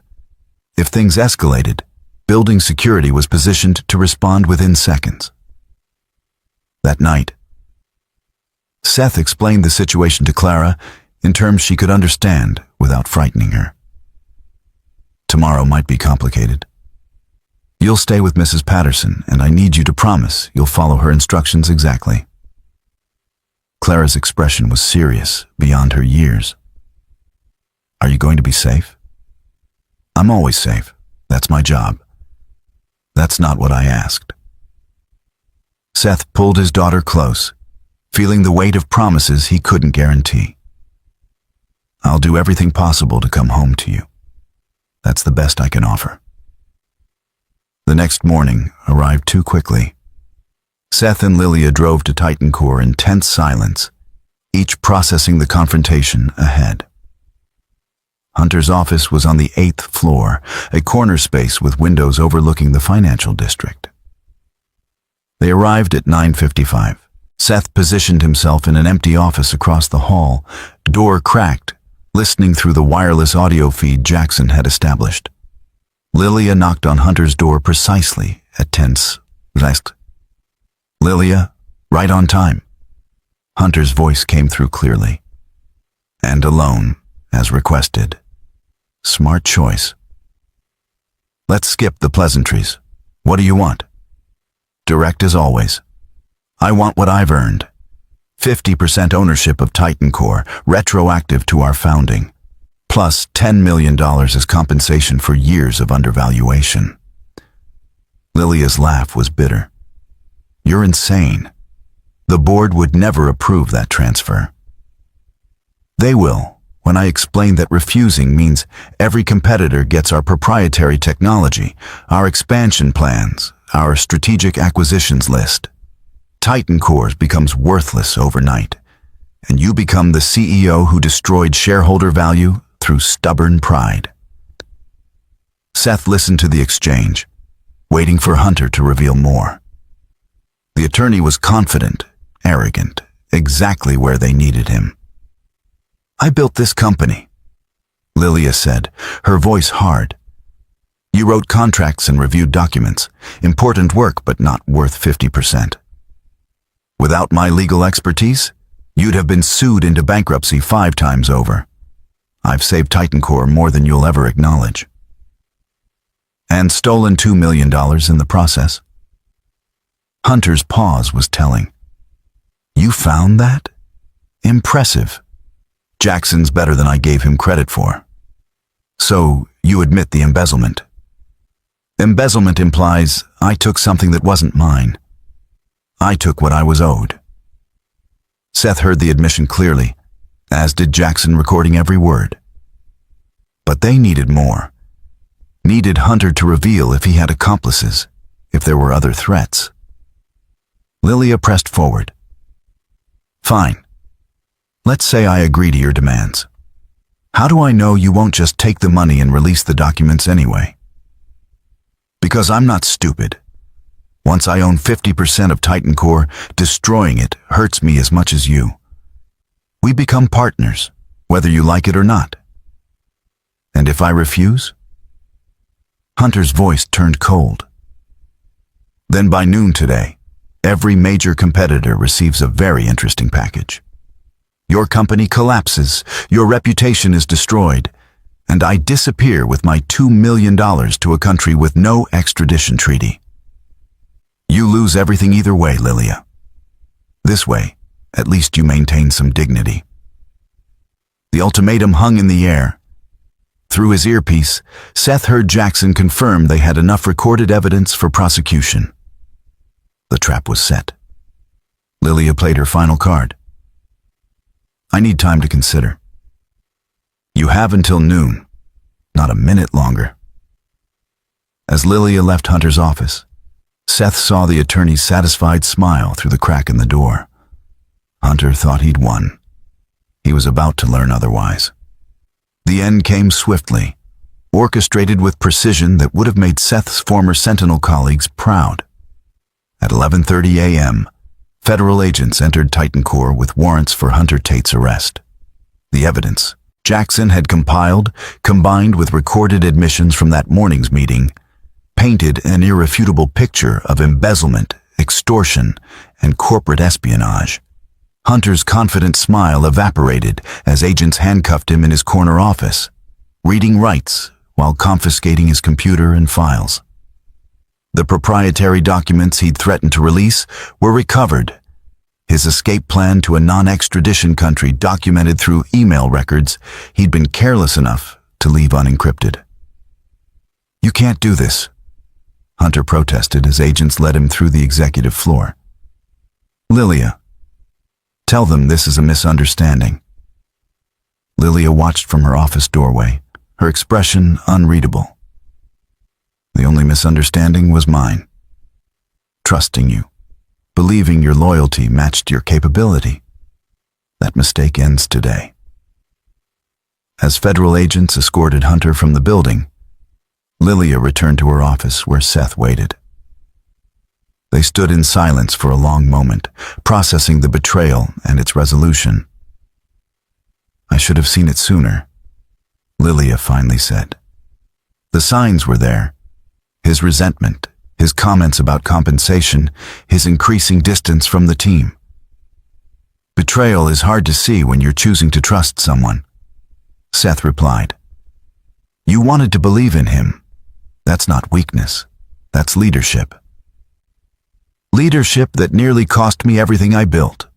If things escalated, building security was positioned to respond within seconds. That night, Seth explained the situation to Clara in terms she could understand without frightening her. Tomorrow might be complicated. You'll stay with Mrs. Patterson, and I need you to promise you'll follow her instructions exactly. Clara's expression was serious beyond her years. Are you going to be safe? I'm always safe. That's my job. That's not what I asked. Seth pulled his daughter close, feeling the weight of promises he couldn't guarantee. I'll do everything possible to come home to you. That's the best I can offer. The next morning arrived too quickly. Seth and Lilia drove to Titan Core in tense silence, each processing the confrontation ahead. Hunter's office was on the 8th floor, a corner space with windows overlooking the financial district. They arrived at 9:55. Seth positioned himself in an empty office across the hall, door cracked, listening through the wireless audio feed Jackson had established. Lilia knocked on Hunter's door precisely at 10:00. "Lilia, right on time." Hunter's voice came through clearly. "And alone, as requested. Smart choice. Let's skip the pleasantries. What do you want?" "Direct as always. I want what I've earned. 50% ownership of Titan Core, retroactive to our founding, plus $10 million as compensation for years of undervaluation." Lilia's laugh was bitter. "You're insane. The board would never approve that transfer." "They will, when I explain that refusing means every competitor gets our proprietary technology, our expansion plans, our strategic acquisitions list. Titan Core becomes worthless overnight, and you become the CEO who destroyed shareholder value through stubborn pride." Seth listened to the exchange, waiting for Hunter to reveal more. The attorney was confident, arrogant, exactly where they needed him. "I built this company," Lilia said, her voice hard. "You wrote contracts and reviewed documents, important work but not worth 50%. Without my legal expertise, you'd have been sued into bankruptcy 5 times over. I've saved Titan Core more than you'll ever acknowledge. And stolen $2 million in the process." Hunter's pause was telling. "You found that? Impressive. Jackson's better than I gave him credit for. So, you admit the embezzlement. Embezzlement implies I took something that wasn't mine. I took what I was owed." Seth heard the admission clearly, as did Jackson, recording every word. But they needed more. Needed Hunter to reveal if he had accomplices, if there were other threats. Lilia pressed forward. "Fine. Let's say I agree to your demands. How do I know you won't just take the money and release the documents anyway?" "Because I'm not stupid. Once I own 50% of Titan Core, destroying it hurts me as much as you. We become partners, whether you like it or not. And if I refuse?" Hunter's voice turned cold. "Then by noon today, every major competitor receives a very interesting package. Your company collapses, your reputation is destroyed, and I disappear with my $2 million to a country with no extradition treaty. You lose everything either way, Lilia. This way, at least you maintain some dignity." The ultimatum hung in the air. Through his earpiece, Seth heard Jackson confirm they had enough recorded evidence for prosecution. The trap was set. Lilia played her final card. "I need time to consider." "You have until noon, not a minute longer." As Lilia left Hunter's office, Seth saw the attorney's satisfied smile through the crack in the door. Hunter thought he'd won. He was about to learn otherwise. The end came swiftly, orchestrated with precision that would have made Seth's former Sentinel colleagues proud. At 11:30 a.m., federal agents entered Titan Core with warrants for Hunter Tate's arrest. The evidence Jackson had compiled, combined with recorded admissions from that morning's meeting, painted an irrefutable picture of embezzlement, extortion, and corporate espionage. Hunter's confident smile evaporated as agents handcuffed him in his corner office, reading rights while confiscating his computer and files. The proprietary documents he'd threatened to release were recovered, his escape plan to a non-extradition country documented through email records he'd been careless enough to leave unencrypted. "You can't do this," Hunter protested as agents led him through the executive floor. "Lilia, tell them this is a misunderstanding." Lilia watched from her office doorway, her expression unreadable. "The only misunderstanding was mine. Trusting you, believing your loyalty matched your capability. That mistake ends today." As federal agents escorted Hunter from the building, Lilia returned to her office where Seth waited. They stood in silence for a long moment, processing the betrayal and its resolution. I should have seen it sooner, Lilia finally said. The signs were there. His resentment, his comments about compensation, his increasing distance from the team. Betrayal is hard to see when you're choosing to trust someone, Seth replied. You wanted to believe in him. That's not weakness. That's leadership. Leadership that nearly cost me everything I built.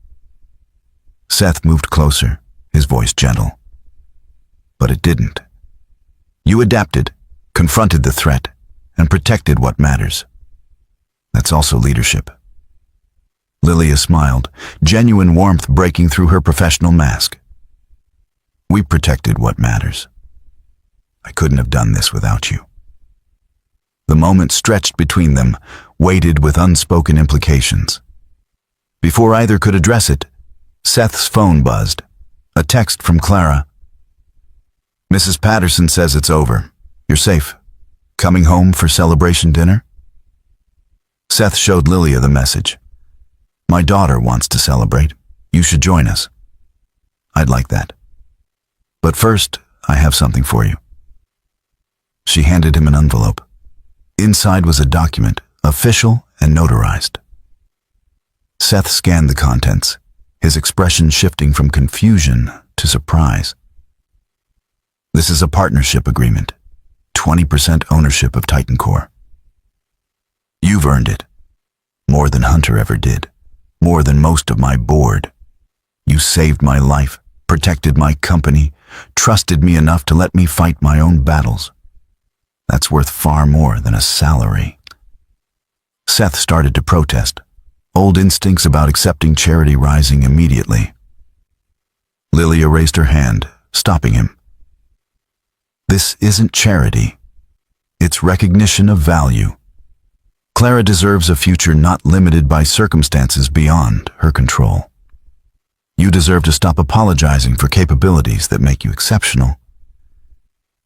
Seth moved closer, his voice gentle. But it didn't. You adapted, confronted the threat, and protected what matters. That's also leadership. Lilia smiled, genuine warmth breaking through her professional mask. We protected what matters. I couldn't have done this without you. The moment stretched between them, weighted with unspoken implications. Before either could address it, Seth's phone buzzed. A text from Clara. Mrs. Patterson says it's over. You're safe. Coming home for celebration dinner? Seth showed Lilia the message. My daughter wants to celebrate. You should join us. I'd like that. But first, I have something for you. She handed him an envelope. Inside was a document, official and notarized. Seth scanned the contents, his expression shifting from confusion to surprise. This is a partnership agreement, 20% ownership of Titan Core. You've earned it, more than Hunter ever did, more than most of my board. You saved my life, protected my company, trusted me enough to let me fight my own battles. That's worth far more than a salary. Seth started to protest, old instincts about accepting charity rising immediately. Lilia raised her hand, stopping him. This isn't charity. It's recognition of value. Clara deserves a future not limited by circumstances beyond her control. You deserve to stop apologizing for capabilities that make you exceptional.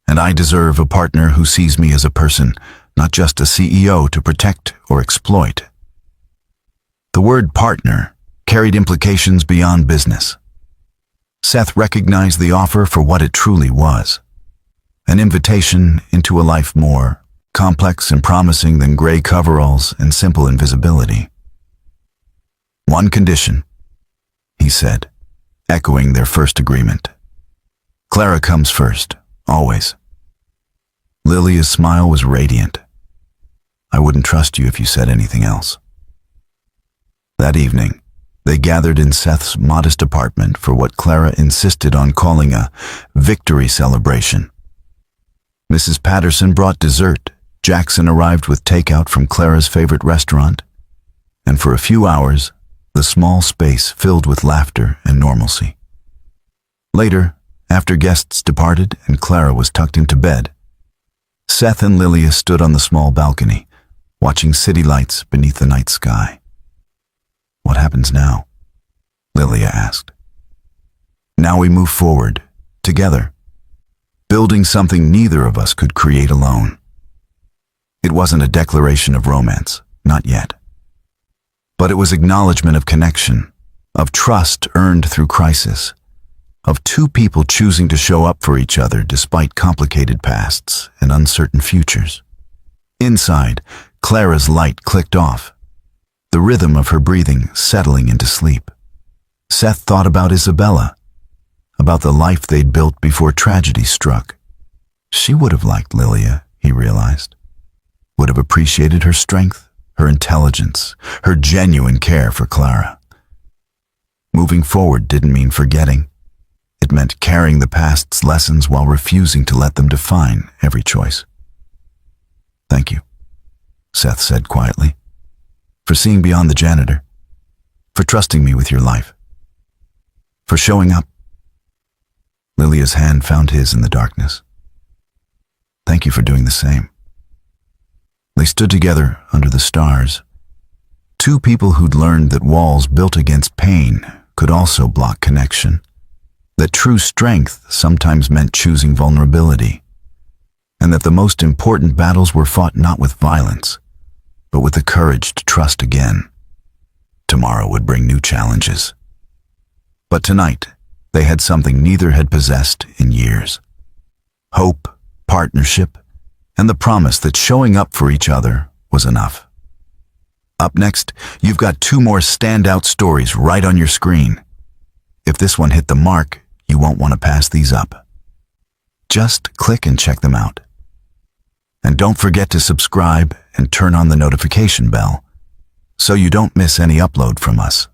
And I deserve a partner who sees me as a person, not just a CEO to protect or exploit. The word partner carried implications beyond business. Seth recognized the offer for what it truly was. An invitation into a life more complex and promising than gray coveralls and simple invisibility. One condition, he said, echoing their first agreement. Clara comes first, always. Lilia's smile was radiant. I wouldn't trust you if you said anything else. That evening, they gathered in Seth's modest apartment for what Clara insisted on calling a victory celebration. Mrs. Patterson brought dessert. Jackson arrived with takeout from Clara's favorite restaurant, and for a few hours, the small space filled with laughter and normalcy. Later, after guests departed and Clara was tucked into bed, Seth and Lilia stood on the small balcony, watching city lights beneath the night sky. What happens now? Lilia asked. Now we move forward, together, building something neither of us could create alone. It wasn't a declaration of romance, not yet. But it was acknowledgement of connection, of trust earned through crisis, of two people choosing to show up for each other despite complicated pasts and uncertain futures. Inside, Clara's light clicked off, the rhythm of her breathing settling into sleep. Seth thought about Isabella, about the life they'd built before tragedy struck. She would have liked Lilia, he realized. Would have appreciated her strength, her intelligence, her genuine care for Clara. Moving forward didn't mean forgetting. It meant carrying the past's lessons while refusing to let them define every choice. Thank you, Seth said quietly, for seeing beyond the janitor, for trusting me with your life, for showing up. Lilia's hand found his in the darkness. Thank you for doing the same. They stood together under the stars, two people who'd learned that walls built against pain could also block connection, that true strength sometimes meant choosing vulnerability, and that the most important battles were fought not with violence, but with the courage to trust again. Tomorrow would bring new challenges. But tonight, They had something neither had possessed in years. Hope, partnership, and the promise that showing up for each other was enough. Up next, you've got two more standout stories right on your screen. If this one hit the mark, you won't want to pass these up. Just click and check them out. And don't forget to subscribe and turn on the notification bell so you don't miss any upload from us.